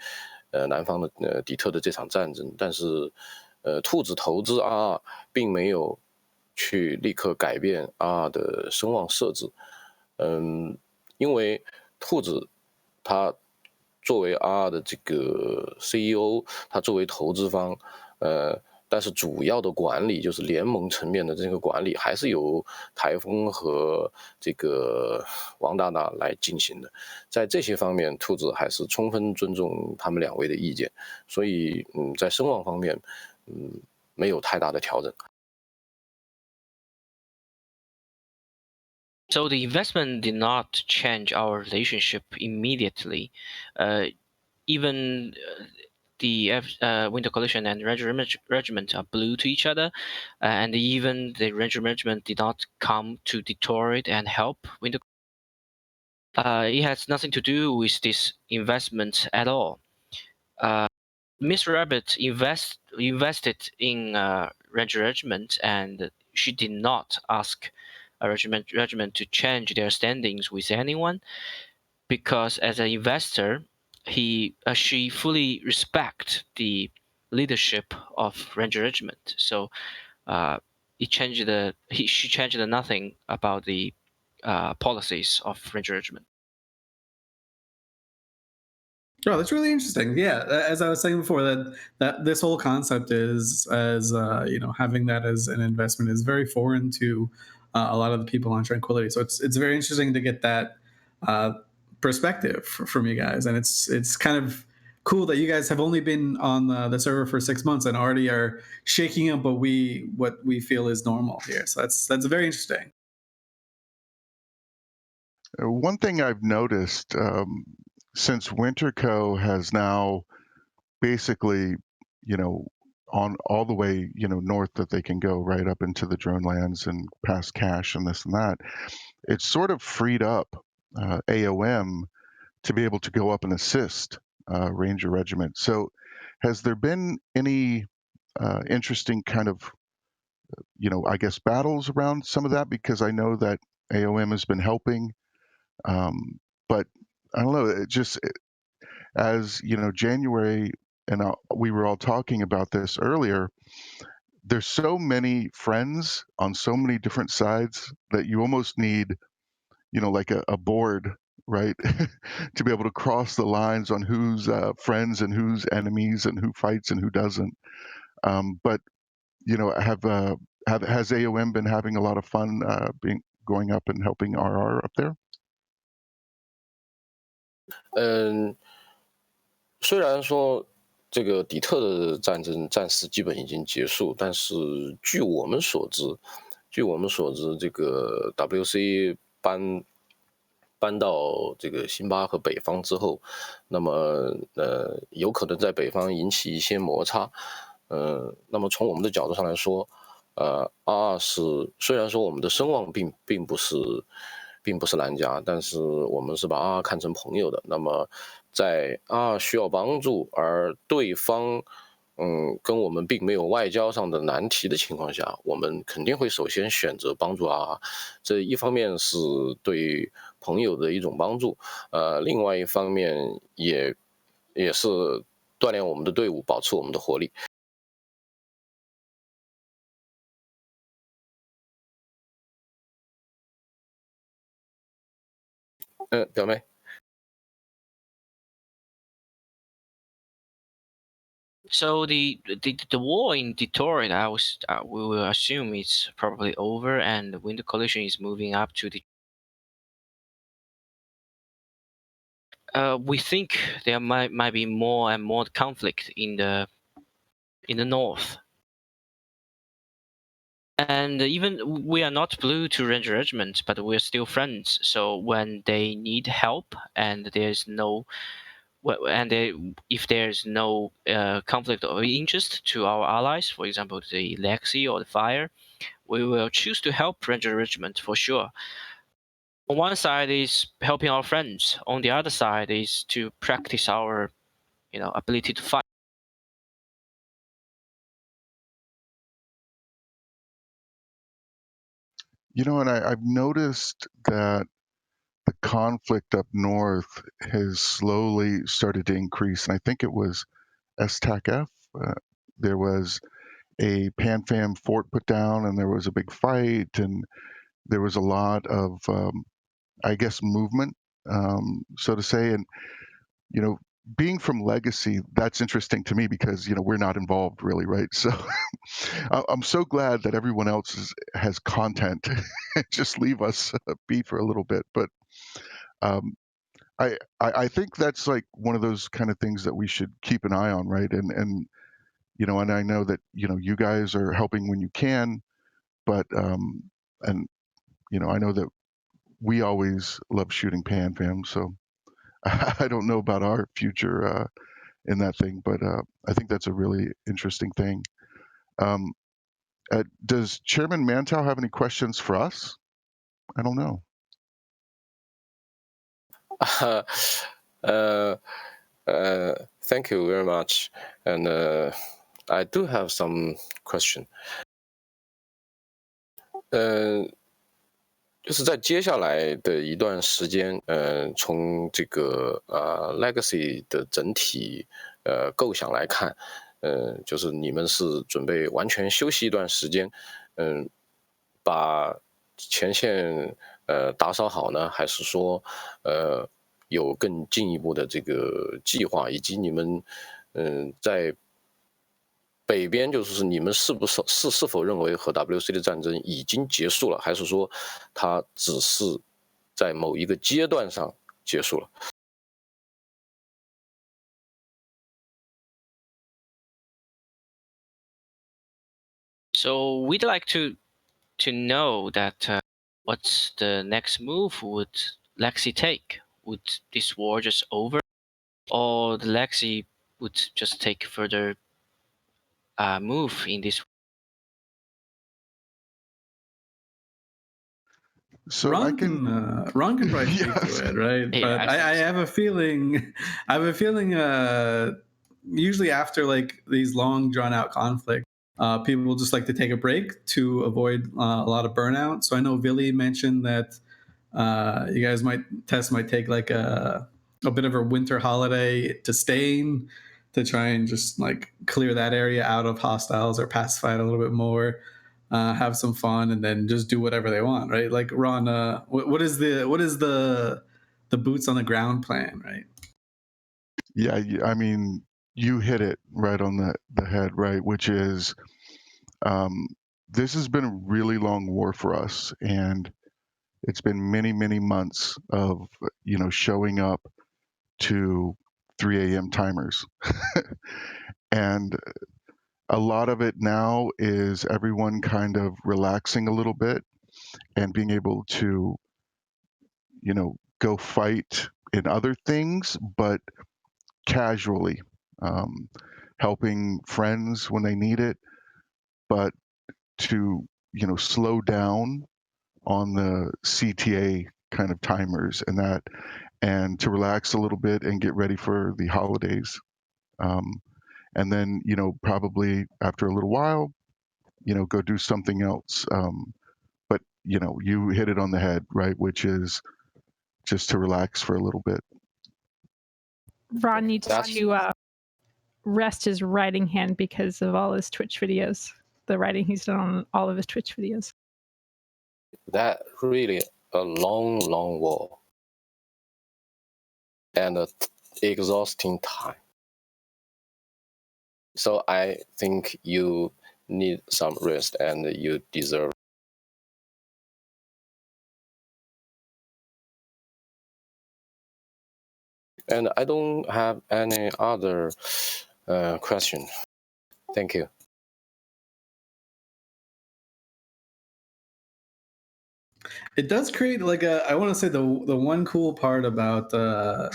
Speaker 6: 南方的底特的这场战争，但是，兔子投资 R 并没有去立刻改变 R 的声望设置。因为兔子他作为 R 的这个 CEO， 他作为投资方，但是主要的管理就是联盟层面的这个管理，还是由台风和这个王大大来进行的。在这些方面，兔子还是充分尊重他们2位的意见，所以在声望方面，没有太大的调整。
Speaker 5: So the investment did not change our relationship immediately. Even the Winter Coalition and Ranger Regiment are blue to each other, and even the Ranger Regiment did not come to Detroit and help Winter. It has nothing to do with this investment at all. Miss Rabbit invested in Ranger Regiment, and she did not ask a regiment to change their standings with anyone, because as an investor, she fully respect the leadership of Ranger Regiment. So she changed nothing about the policies of Ranger Regiment.
Speaker 3: Oh, that's really interesting. Yeah, as I was saying before, that this whole concept is as having that as an investment is very foreign to a lot of the people on Tranquility. So it's very interesting to get that perspective from you guys, and it's kind of cool that you guys have only been on the server for 6 months and already are shaking up what we feel is normal here. So that's very interesting.
Speaker 2: One thing I've noticed since Winterco has now basically, on all the way, north that they can go right up into the drone lands and past cache and this and that, it's sort of freed up AOM to be able to go up and assist Ranger Regiment. So has there been any interesting kind of, I guess battles around some of that? Because I know that AOM has been helping, but I don't know, as January, and we were all talking about this earlier, there's so many friends on so many different sides that you almost need, like a board, right? To be able to cross the lines on who's friends and who's enemies and who fights and who doesn't. But has AOM been having a lot of fun going up and helping RR up there?
Speaker 6: 虽然说这个底特的战争暂时基本已经结束，但是据我们所知，这个 WC 搬到这个辛巴和北方之后，那么有可能在北方引起一些摩擦。那么从我们的角度上来说，RR 虽然说我们的声望并不是蓝家，但是我们是把RR看成朋友的。那么在RR需要帮助，而对方跟我们并没有外交上的难题的情况下，我们肯定会首先选择帮助RR。这一方面是对朋友的一种帮助，另外一方面也是锻炼我们的队伍，保持我们的活力。表妹。
Speaker 5: So the war in Detroit, we will assume it's probably over, and the Winter Coalition is moving up to the. We think there might be more and more conflict in the north, and even we are not blue to Ranger Regiment, but we're still friends. So when they need help and there's no if there's no conflict of interest to our allies, for example, the Lexi or the Fire, we will choose to help Ranger Regiment for sure. On one side is helping our friends. On the other side is to practice our, ability to fight.
Speaker 2: And I've noticed that the conflict up north has slowly started to increase. And I think it was STAC-F. There was a PanFam fort put down, and there was a big fight, and there was a lot of, I guess, movement, so to say. And, being from Legacy, that's interesting to me because, we're not involved really, right? So I'm so glad that everyone else has content. Just leave us be for a little bit. But um, I think that's like one of those kind of things that we should keep an eye on, right? And and I know that you guys are helping when you can, but and I know that we always love shooting PanFam, so I don't know about our future in that thing, but I think that's a really interesting thing. Um, does Chairman Mantou have any questions for us? I don't know.
Speaker 6: Thank you very much, and I do have some question. 就是在接下来的一段时间，从这个Legacy 的整体构想来看，就是你们是准备完全休息一段时间，把前线打扫好呢，还是说有更进一步的这个计划，以及你们在北边就是你们是否认为和 WC 的战争已经结束了，还是说它只是在某一个阶段上结束了？
Speaker 5: So we'd like to know that what's the next move would Lexi take? Would this war just over, or the Lexi would just take further move in this?
Speaker 2: So
Speaker 3: Ron can probably speak
Speaker 2: Yes.
Speaker 3: to it, right?
Speaker 5: Yeah,
Speaker 3: But I have a feeling, usually after like these long drawn out conflicts, people just like to take a break to avoid a lot of burnout. So I know Billy mentioned that you guys might take like a bit of a winter holiday to Spain to try and just like clear that area out of hostiles or pacify it a little bit more, have some fun, and then just do whatever they want, right? Like Ron, what is the boots on the ground plan, right?
Speaker 2: Yeah, I mean, you hit it right on the head, right? Which is, this has been a really long war for us, and it's been many, many months of, showing up to 3 a.m. timers. And a lot of it now is everyone kind of relaxing a little bit and being able to, go fight in other things, but casually, um, helping friends when they need it, but to, slow down on the CTA kind of timers and to relax a little bit and get ready for the holidays. Um, and then, probably after a little while, go do something else. But, you hit it on the head, right? Which is just to relax for a little bit.
Speaker 4: Ron needs
Speaker 6: That's-
Speaker 4: to rest his writing hand because of all his Twitch videos. The writing he's done on all of his Twitch videos.
Speaker 6: That really a long, long war and an exhausting time. So I think you need some rest and you deserve. And I don't have any other question. Thank you.
Speaker 3: It does create like I want to say the one cool part about a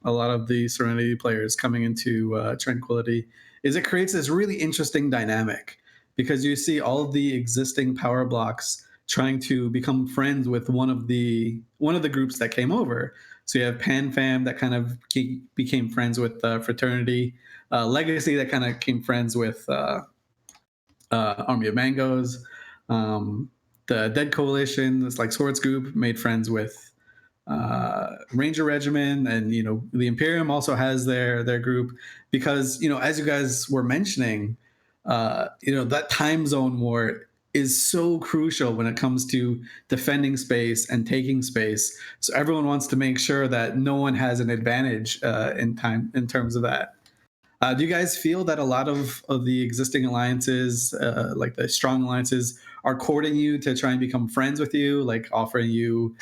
Speaker 3: lot of the Serenity players coming into Tranquility is it creates this really interesting dynamic because you see all of the existing power blocks trying to become friends with one of the groups that came over. So you have Pan Fam that kind of became friends with Fraternity, Legacy that kind of became friends with Army of Mangoes. The Dead Coalition, this like Swords group, made friends with Ranger Regiment, and the Imperium also has their group because as you guys were mentioning, that time zone war is so crucial when it comes to defending space and taking space. So everyone wants to make sure that no one has an advantage in terms of that. Do you guys feel that a lot of the existing alliances, like the strong alliances, are courting you to try and become friends with you, like offering you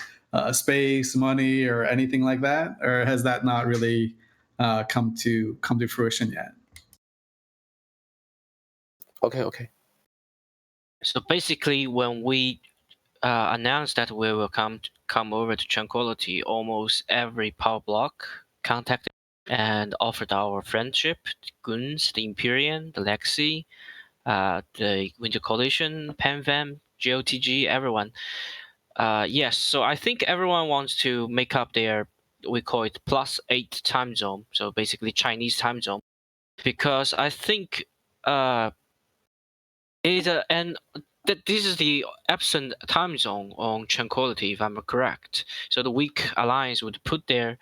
Speaker 3: space, money, or anything like that, or has that not really come to fruition yet?
Speaker 6: Okay.
Speaker 5: So basically, when we announced that we will come over to Tranquility, almost every power block contacted and offered our friendship. The Goons, the Imperium, the Lexi, the Winter Coalition, PanVam, GOTG, everyone. Yes, so I think everyone wants to make up their, we call it +8 time zone, so basically Chinese time zone, because I think this is the absent time zone on Tranquility, if I'm correct. So the weak alliance would put their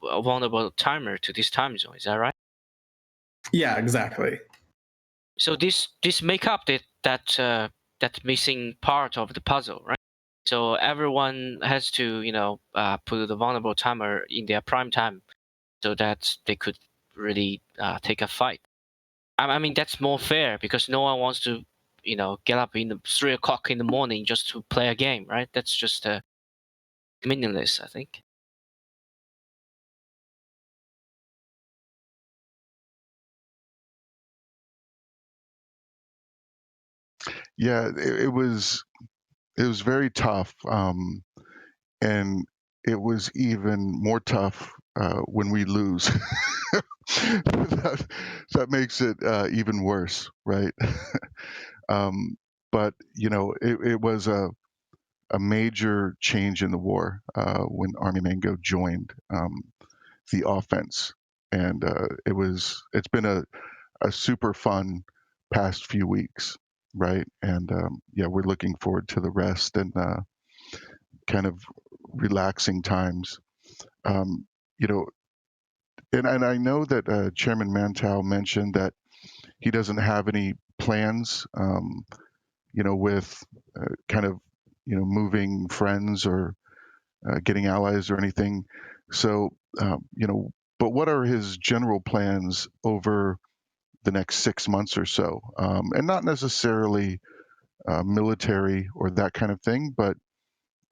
Speaker 5: vulnerable timer to this time zone. Is that right?
Speaker 3: Yeah, exactly.
Speaker 5: So this make up that missing part of the puzzle, right? So everyone has to put the vulnerable timer in their prime time, so that they could really take a fight. I mean that's more fair because no one wants to get up in the 3 o'clock in the morning just to play a game, right? That's just meaningless, I think.
Speaker 2: Yeah, it was very tough, and it was even more tough when we lose. That makes it even worse, right? But it was a major change in the war when Army Mango joined the offense, and it's been a super fun past few weeks, right? And yeah, we're looking forward to the rest and kind of relaxing times. Um, you know, and I know that Chairman Mantou mentioned that he doesn't have any plans, with kind of, moving friends or getting allies or anything. So, but what are his general plans over the next 6 months or so? And not necessarily military or that kind of thing, but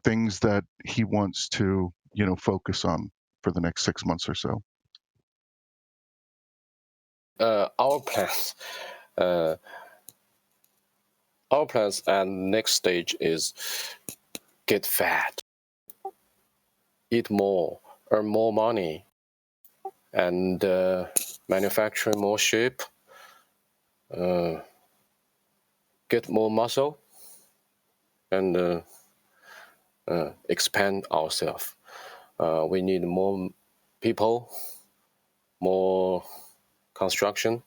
Speaker 2: things that he wants to, focus on for the next 6 months or so.
Speaker 6: Our plans, and next stage is get fat, eat more, earn more money, and manufacture more ship, get more muscle, and expand ourselves. We need more people, more construction,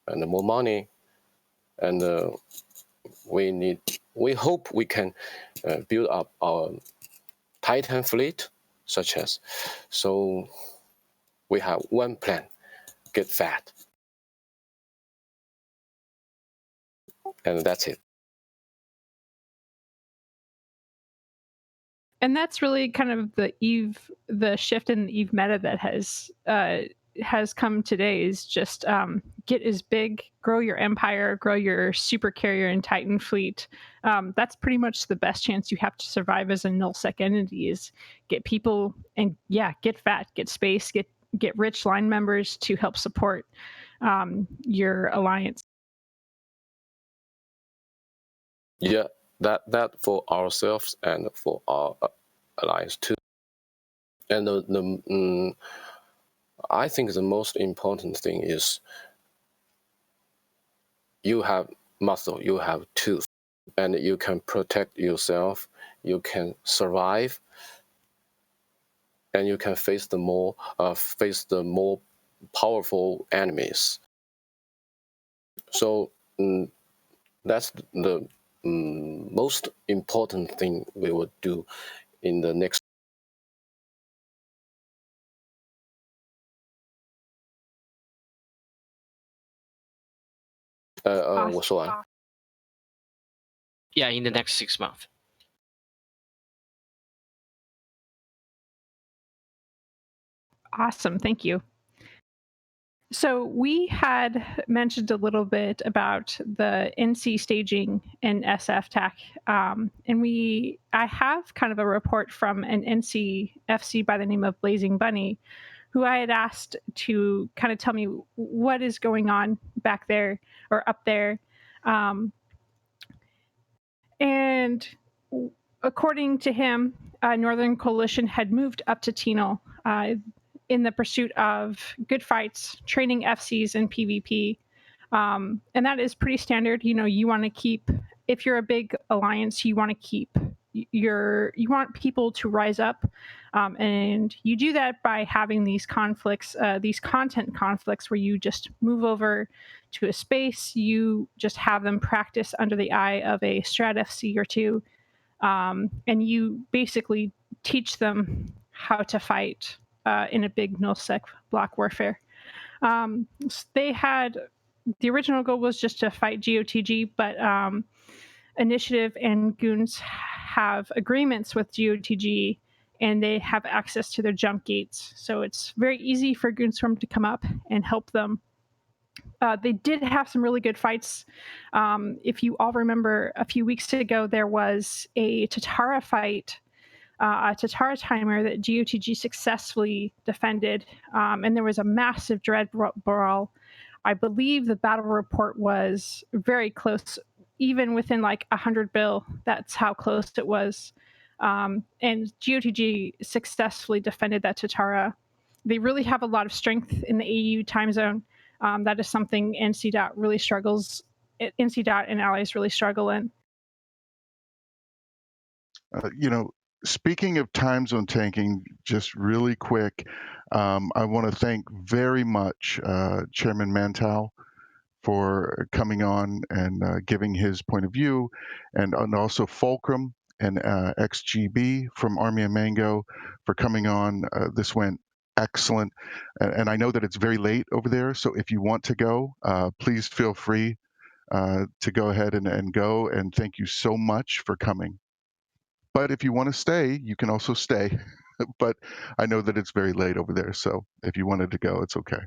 Speaker 6: and more money, and we hope we can build up our Titan fleet, such as. So we have one plan: get fat, and that's it.
Speaker 4: And that's really kind of the shift in the Eve meta that has come today, is just get as big, grow your empire, grow your super carrier and Titan fleet. That's pretty much the best chance you have to survive as a nullsec entity, is get people and get fat, get space, get rich line members to help support your alliance.
Speaker 6: Yeah, that for ourselves and for our alliance too. And I think the most important thing is you have muscle, you have tooth, and you can protect yourself, you can survive, and you can face the more powerful enemies. So that's the most important thing we will do in the next. 我说完。
Speaker 5: Yeah, in the next 6 months.
Speaker 4: Awesome, thank you. So we had mentioned a little bit about the NC staging in SF TAC, and I have kind of a report from an NC FC by the name of Blazing Bunny, who I had asked to kind of tell me what is going on back there or up there. And according to him, Northern Coalition had moved up to Tino in the pursuit of good fights, training FCs and PvP. And that is pretty standard. You want to keep, if you're a big alliance, you want to keep you want people to rise up. And you do that by having these conflicts, these content conflicts, where you just move over to a space, you just have them practice under the eye of a strat FC or two. And you basically teach them how to fight in a big nullsec block warfare. They had, the original goal was just to fight GOTG, but Initiative and Goons have agreements with GOTG, and they have access to their jump gates. So it's very easy for Goonswarm to come up and help them. They did have some really good fights. If you all remember, a few weeks ago, there was a Tatara fight, a Tatara timer that GOTG successfully defended, and there was a massive dread brawl. I believe the battle report was very close, even within like 100 bill, that's how close it was. And GOTG successfully defended that Tatara. They really have a lot of strength in the AU time zone. That is something NC really struggles. NC and allies really struggle in.
Speaker 2: Speaking of time zone tanking, just really quick, I want to thank very much Chairman Mantou for coming on and giving his point of view, and also Fulcrum and XGB from Army of Mango for coming on. This went excellent, and I know that it's very late over there, so if you want to go, please feel free to go ahead and go, and thank you so much for coming. But if you want to stay, you can also stay. But I know that it's very late over there, so if you wanted to go, it's okay.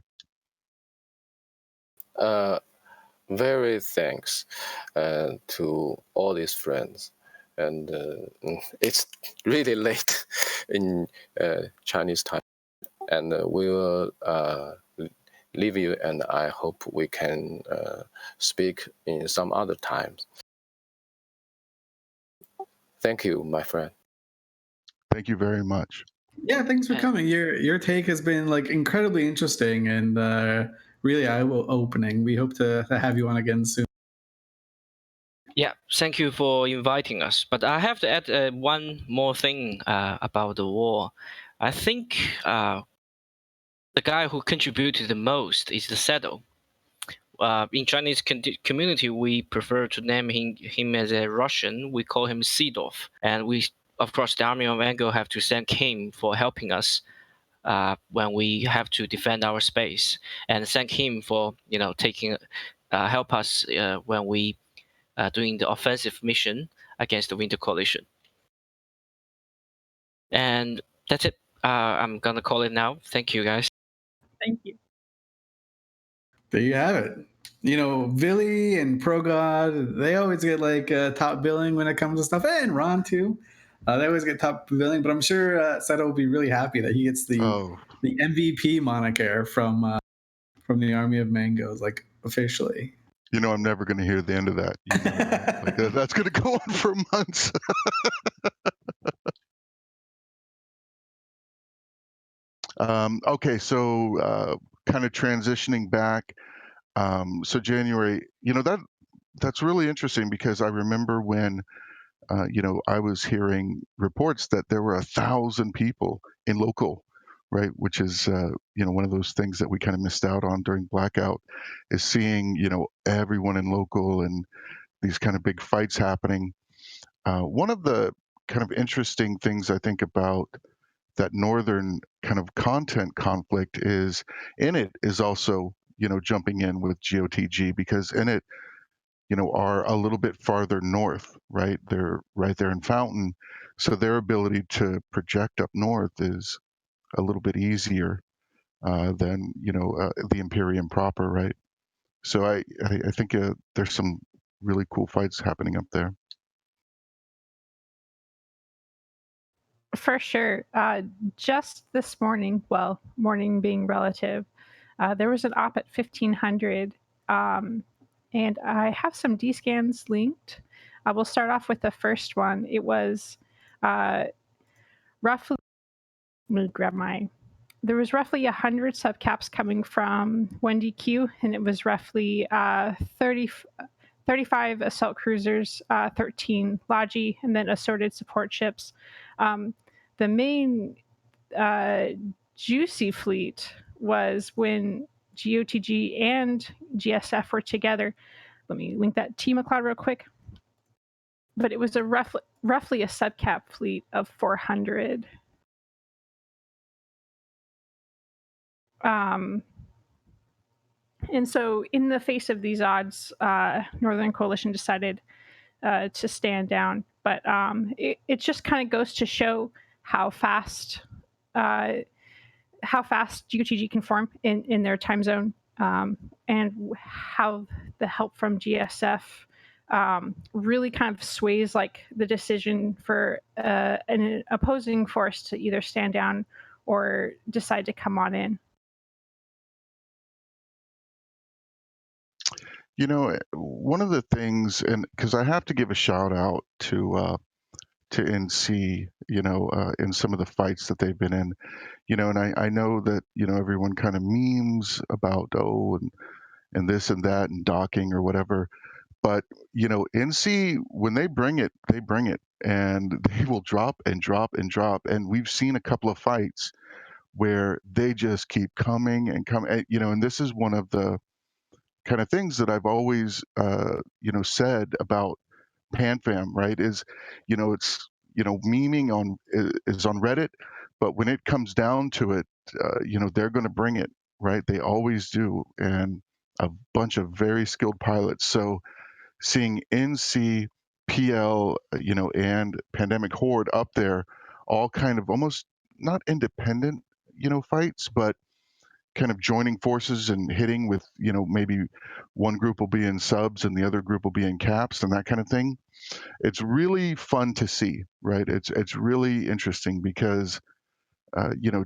Speaker 6: Very thanks to all these friends. And it's really late in Chinese time. And we will leave you, and I hope we can speak in some other times. Thank you, my friend.
Speaker 2: Thank you very much.
Speaker 3: Yeah, thanks for coming. Your take has been like incredibly interesting and really eye-opening. We hope to have you on again soon.
Speaker 5: Yeah, thank you for inviting us. But I have to add one more thing about the war. I think the guy who contributed the most is the Sedo. In Chinese community, we prefer to name him as a Russian. We call him Sidov. And we, of course, the Army of Mango have to thank him for helping us when we have to defend our space, and thank him for taking help us when we doing the offensive mission against the Winter Coalition. And that's it. I'm gonna call it now. Thank you, guys.
Speaker 4: Thank you.
Speaker 3: There you have it. Billy and ProGod, they always get like top billing when it comes to stuff, and Ron too. They always get top billing, but I'm sure Seto will be really happy that he gets the MVP moniker from the Army of Mangoes, like officially.
Speaker 2: I'm never going to hear the end of that. That's going to go on for months. Okay, so kind of transitioning back. So January, that's really interesting, because I remember when, I was hearing reports that there were 1,000 people in local, right? Which is, one of those things that we kind of missed out on during blackout, is seeing, everyone in local and these kind of big fights happening. One of the kind of interesting things I think about that northern kind of content conflict is Init is also, jumping in with GOTG, because Init, are a little bit farther north, right? They're right there in Fountain. So their ability to project up north is a little bit easier than, the Imperium proper, right? So I think there's some really cool fights happening up there.
Speaker 4: For sure. Just this morning, well, morning being relative, there was an op at 1500, and I have some D-scans linked. We'll start off with the first one. It was roughly, let me grab there was roughly 100 subcaps coming from 1DQ, and it was roughly 35 assault cruisers, 13 Logi, and then assorted support ships. The main juicy fleet was when GOTG and GSF were together. Let me link that T McLeod real quick. But it was a roughly a subcap fleet of 400. And so in the face of these odds, Northern Coalition decided to stand down. But it just kind of goes to show how fast GOTG can form in their time zone, and how the help from GSF really kind of sways like the decision for an opposing force to either stand down or decide to come on in.
Speaker 2: One of the things, and because I have to give a shout out to NC, in some of the fights that they've been in, and I know that everyone kind of memes about and this and that and docking or whatever, but NC, when they bring it, and they will drop and drop and drop, and we've seen a couple of fights where they just keep coming and coming, and this is one of the kind of things that I've always said about PanFam, right? It's memeing is on Reddit, but when it comes down to it, they're going to bring it, right? They always do, and a bunch of very skilled pilots. So seeing NC, PL, and Pandemic Horde up there, all kind of almost not independent, fights, but kind of joining forces and hitting with, maybe one group will be in subs and the other group will be in caps and that kind of thing. It's really fun to see, right? It's really interesting because,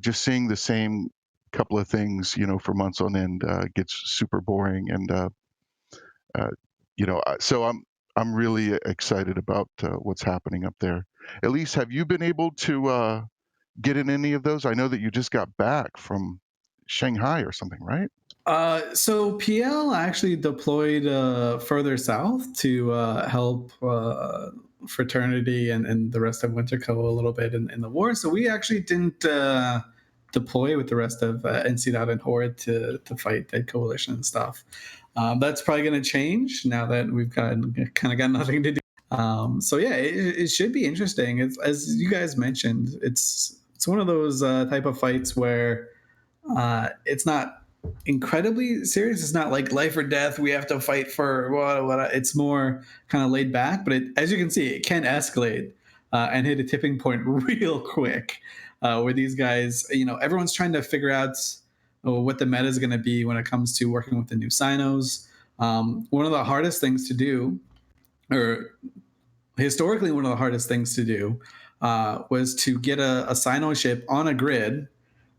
Speaker 2: just seeing the same couple of things, for months on end gets super boring. And, so I'm really excited about what's happening up there. Elise, have you been able to get in any of those? I know that you just got back from Shanghai or something, right?
Speaker 3: So PL actually deployed further south to help Fraternity and the rest of Winterco a little bit in the war. So we actually didn't deploy with the rest of NC and Horde to fight Dead Coalition and stuff. That's probably going to change now that we've kind of got nothing to do. So yeah, it should be interesting. It's, as you guys mentioned, it's one of those type of fights where it's not incredibly serious. It's not like life or death. We have to fight for what. It's more kind of laid back. But as you can see, it can escalate and hit a tipping point real quick. Where these guys, everyone's trying to figure out what the meta is going to be when it comes to working with the new Sinos. One of the hardest things to do, or historically one of the hardest things to do, was to get a Sino ship on a grid,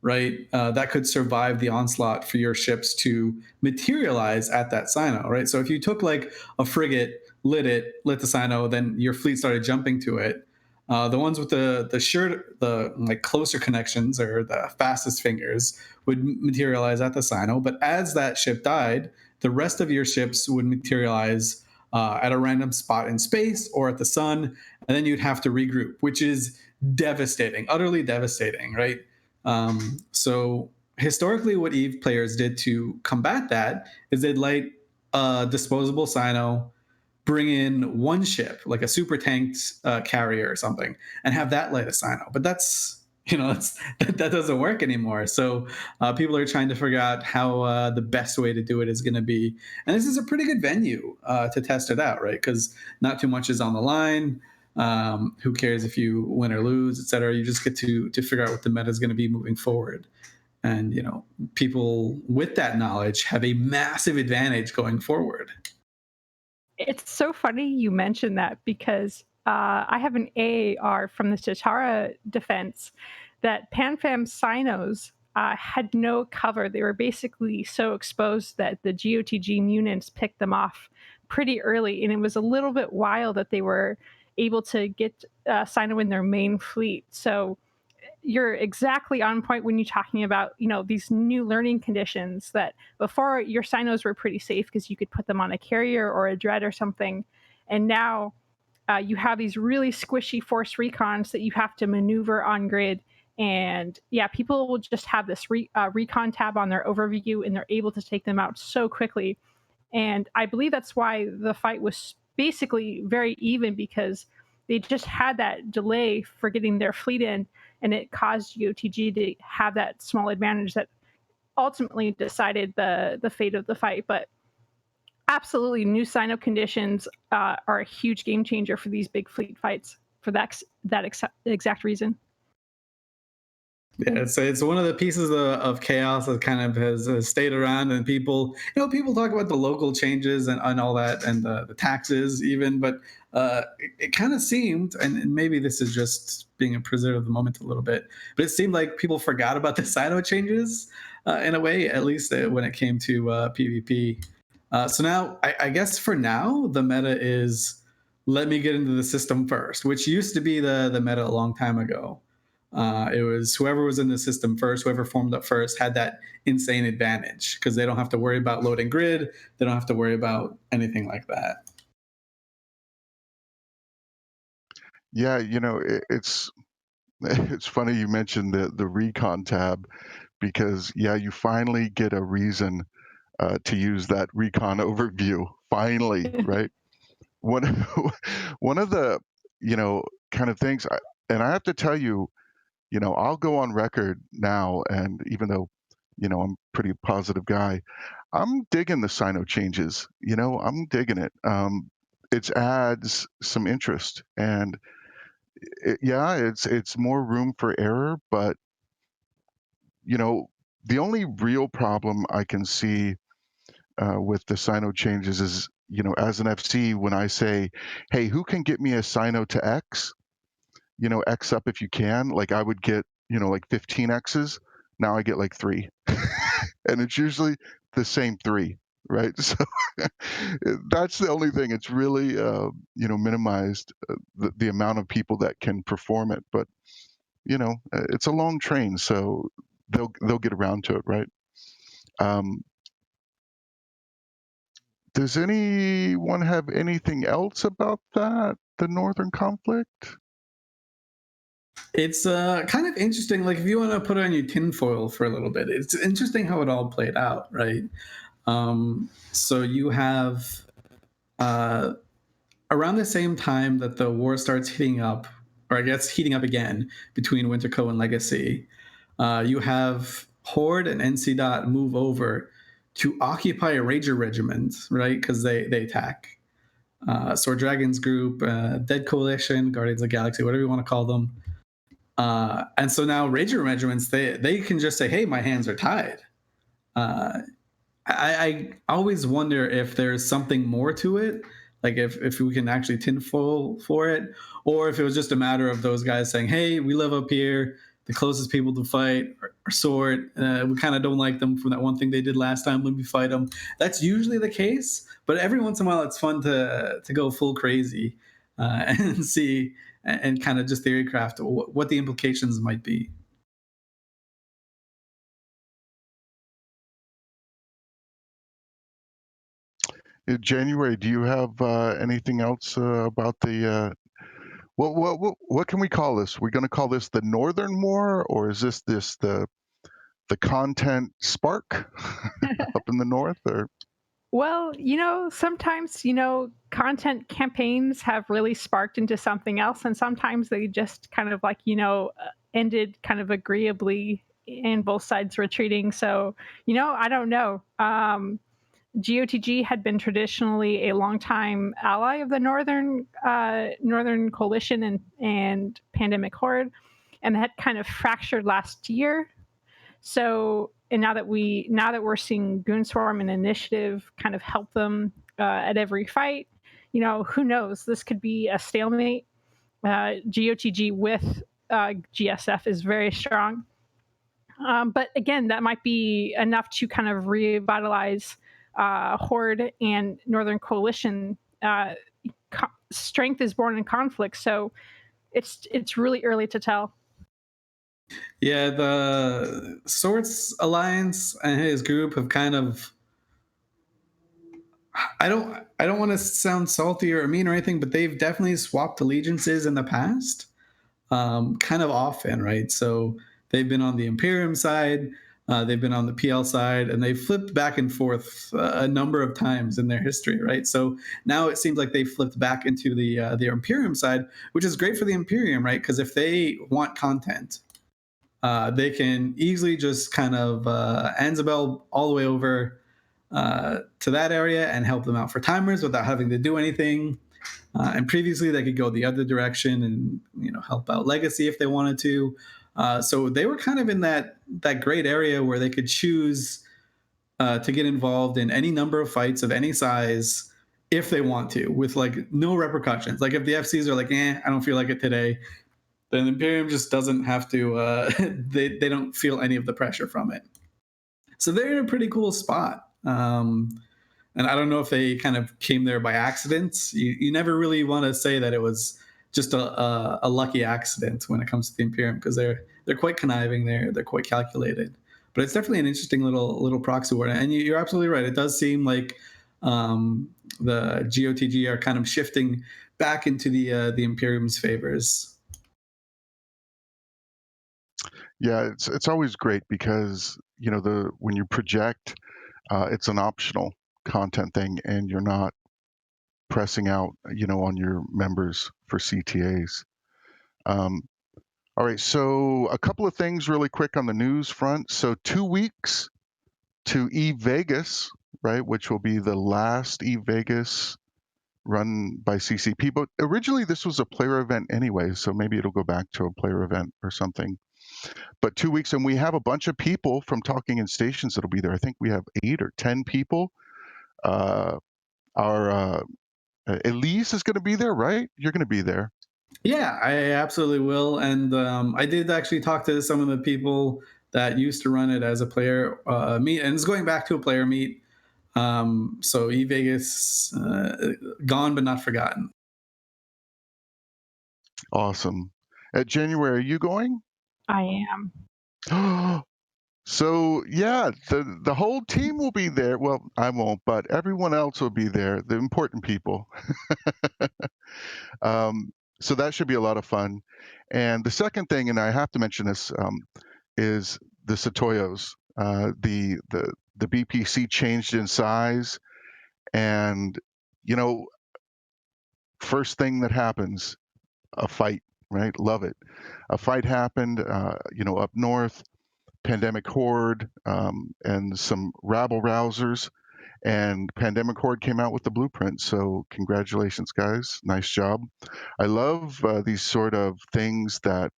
Speaker 3: right, that could survive the onslaught for your ships to materialize at that Sino, right? So if you took like a frigate, lit the Sino, then your fleet started jumping to it. The ones with the like closer connections or the fastest fingers would materialize at the Sino. But as that ship died, the rest of your ships would materialize at a random spot in space or at the sun, and then you'd have to regroup, which is devastating, utterly devastating, right? So historically, what EVE players did to combat that is they'd light a disposable Sino, bring in one ship, like a super tanked carrier or something, and have that light a Sino. But that doesn't work anymore. So people are trying to figure out how the best way to do it is going to be. And this is a pretty good venue to test it out, right? Because not too much is on the line. Who cares if you win or lose, et cetera? You just get to figure out what the meta is going to be moving forward. And, people with that knowledge have a massive advantage going forward.
Speaker 4: It's so funny you mentioned that because I have an AAR from the Chitara defense that PanFam Sinos had no cover. They were basically so exposed that the GOTG Munins picked them off pretty early. And it was a little bit wild that they were able to get Sino in their main fleet. So you're exactly on point when you're talking about, these new learning conditions that before your Sinos were pretty safe because you could put them on a carrier or a dread or something. And now you have these really squishy force recons that you have to maneuver on grid. And yeah, people will just have this recon tab on their overview and they're able to take them out so quickly. And I believe that's why the fight was basically very even, because they just had that delay for getting their fleet in, and it caused UTG to have that small advantage that ultimately decided the fate of the fight. But absolutely, new Sino conditions are a huge game changer for these big fleet fights for that exact reason.
Speaker 3: Yeah, it's one of the pieces of chaos that kind of has stayed around, and people talk about the local changes and all that, and the taxes even, but it kind of seemed, and maybe this is just being a prisoner of the moment a little bit, but it seemed like people forgot about the Sino changes in a way, at least when it came to PvP. So now, I guess for now, the meta is let me get into the system first, which used to be the meta a long time ago. It was whoever was in the system first, whoever formed up first had that insane advantage because they don't have to worry about loading grid. They don't have to worry about anything like that.
Speaker 2: Yeah, it's it's funny you mentioned the recon tab because yeah, you finally get a reason to use that recon overview. Finally, right? One one of the kind of things, and I have to tell you, I'll go on record now, and even though I'm a pretty positive guy, I'm digging the Sino changes. I'm digging it. It adds some interest, and yeah, it's more room for error, but the only real problem I can see with the Sino changes is, as an FC, when I say, hey, who can get me a Sino to X? X up if you can. Like I would get, like 15 X's. Now I get like 3. And it's usually the same 3, right? So that's the only thing. It's really, minimized the amount of people that can perform it. But, it's a long train, so they'll get around to it, right? Um, Does anyone have anything else about that, the Northern conflict?
Speaker 3: It's kind of interesting. Like if you want to put on your tinfoil for a little bit, it's interesting how it all played out, right? So you have uh, around the same time that the war starts heating up, or I guess heating up again between Winterco and Legacy, you have Horde and NC Dot move over to occupy Rager Regiment, right? Because they attack. Sword Dragons Group, Dead Coalition, Guardians of the Galaxy, whatever you want to call them. And so now Rager regiments, they can just say, hey, my hands are tied. I always wonder if there's something more to it, like if we can actually tinfoil for it, or if it was just a matter of those guys saying, hey, we live up here. The closest people to fight are Sword. We kind of don't like them from that one thing they did last time when we fight them. That's usually the case, but every once in a while it's fun to go full crazy and see and kind of just theory craft what the implications might be.
Speaker 2: January, do you have anything else about the what can we call this? We're going to call this the Northern War, or is this the content spark up in the north? Or
Speaker 4: Well, sometimes, content campaigns have really sparked into something else, and sometimes they just kind of like, ended kind of agreeably and both sides retreating. So, I don't know. GOTG had been traditionally a longtime ally of the Northern Coalition and Pandemic Horde, and had kind of fractured last year. So, and now that we're seeing Goonswarm and Initiative kind of help them at every fight, who knows? This could be a stalemate. GOTG with GSF is very strong. But again, that might be enough to kind of revitalize Horde and Northern Coalition. Strength is born in conflict, so it's really early to tell.
Speaker 3: Yeah, the Swords Alliance and his group have kind of I don't want to sound salty or mean or anything, but they've definitely swapped allegiances in the past. Kind of often, right? So they've been on the Imperium side, they've been on the PL side, and they've flipped back and forth a number of times in their history, right? So now it seems like they've flipped back into the Imperium side, which is great for the Imperium, right? Because if they want content, they can easily just kind of Anzabel all the way over to that area and help them out for timers without having to do anything. And previously, they could go the other direction and help out Legacy if they wanted to. So they were kind of in that great area where they could choose to get involved in any number of fights of any size if they want to, with like no repercussions. Like if the FCs are like, I don't feel like it today, then Imperium just doesn't have to. They don't feel any of the pressure from it. So they're in a pretty cool spot. And I don't know if they kind of came there by accident. You never really want to say that it was just a lucky accident when it comes to the Imperium, because they're quite conniving. They're quite calculated. But it's definitely an interesting little proxy war. And you're absolutely right. It does seem like the GOTG are kind of shifting back into the Imperium's favors.
Speaker 2: Yeah, it's always great because when you project, it's an optional content thing, and you're not pressing out on your members for CTAs. All right, so a couple of things really quick on the news front. So 2 weeks to Vegas, right, which will be the last Vegas run by CCP. But originally this was a player event anyway, so maybe it'll go back to a player event or something. But 2 weeks, and we have a bunch of people from Talking in Stations that'll be there. I think we have 8 or 10 people. Our Elise is going to be there, right? You're going to be there.
Speaker 3: Yeah, I absolutely will. And I did actually talk to some of the people that used to run it as a player meet, and it's going back to a player meet. So eVegas, gone but not forgotten.
Speaker 2: Awesome. At January, are you going?
Speaker 4: I am.
Speaker 2: So yeah, the whole team will be there. Well, I won't, but everyone else will be there. The important people. So that should be a lot of fun. And the second thing, and I have to mention this, is the Satoyos. The BPC changed in size, and first thing that happens, a fight, right? Love it. A fight happened, up north. Pandemic Horde and some rabble rousers, and Pandemic Horde came out with the blueprint. So congratulations, guys. Nice job. I love these sort of things that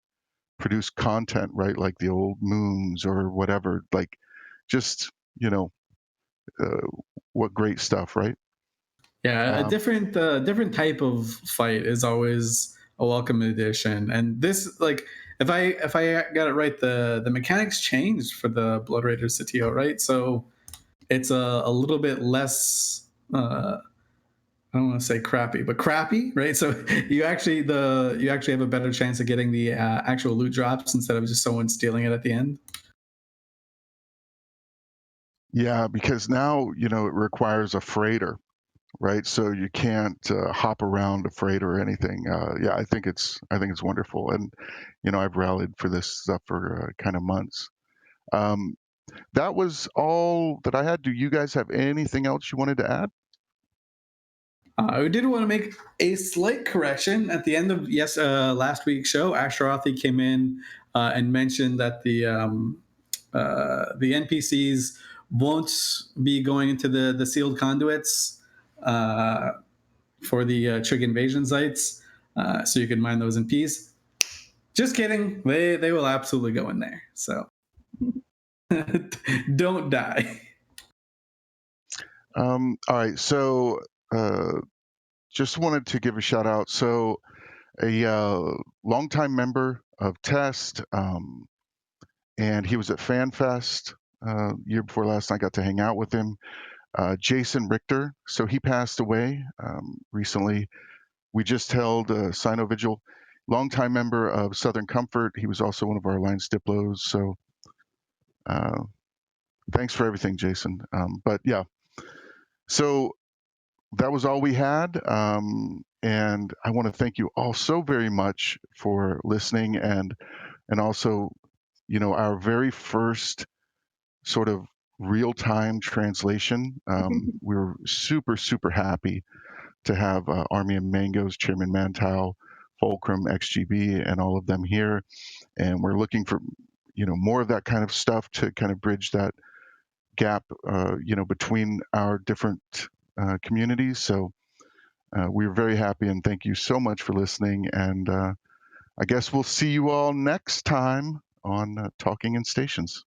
Speaker 2: produce content, right? Like the old moons or whatever. Like, just what great stuff, right?
Speaker 3: Yeah, a different type of fight is always a welcome addition. And this, like, if I got it right, the mechanics changed for the Blood Raider CTO, right? So it's a little bit less. I don't want to say crappy, but crappy, right? So you actually have a better chance of getting the actual loot drops instead of just someone stealing it at the end.
Speaker 2: Yeah, because now it requires a freighter, right? So you can't hop around a freighter or anything. Yeah, I think it's wonderful, and I've rallied for this stuff for kind of months. That was all that I had. Do you guys have anything else you wanted to add?
Speaker 3: I did want to make a slight correction at the end of last week's show. Ashtarothi came in and mentioned that the NPCs won't be going into the sealed conduits for the Trig invasion sites, so you can mine those in peace. Just kidding. They will absolutely go in there. So don't die.
Speaker 2: All right. So just wanted to give a shout out. So a longtime member of Test, and he was at FanFest year before last, and I got to hang out with him. Jason Richter. So he passed away recently. We just held a Sino Vigil. Longtime member of Southern Comfort. He was also one of our Alliance Diplos. So thanks for everything, Jason. But yeah, so that was all we had. And I want to thank you all so very much for listening, and also, our very first sort of real-time translation. We were super, super happy to have Army of Mangoes, Chairman Mantou, Fulcrum, XGB, and all of them here. And we're looking for, more of that kind of stuff to kind of bridge that gap, between our different communities. So we're very happy, and thank you so much for listening. And I guess we'll see you all next time on Talking in Stations.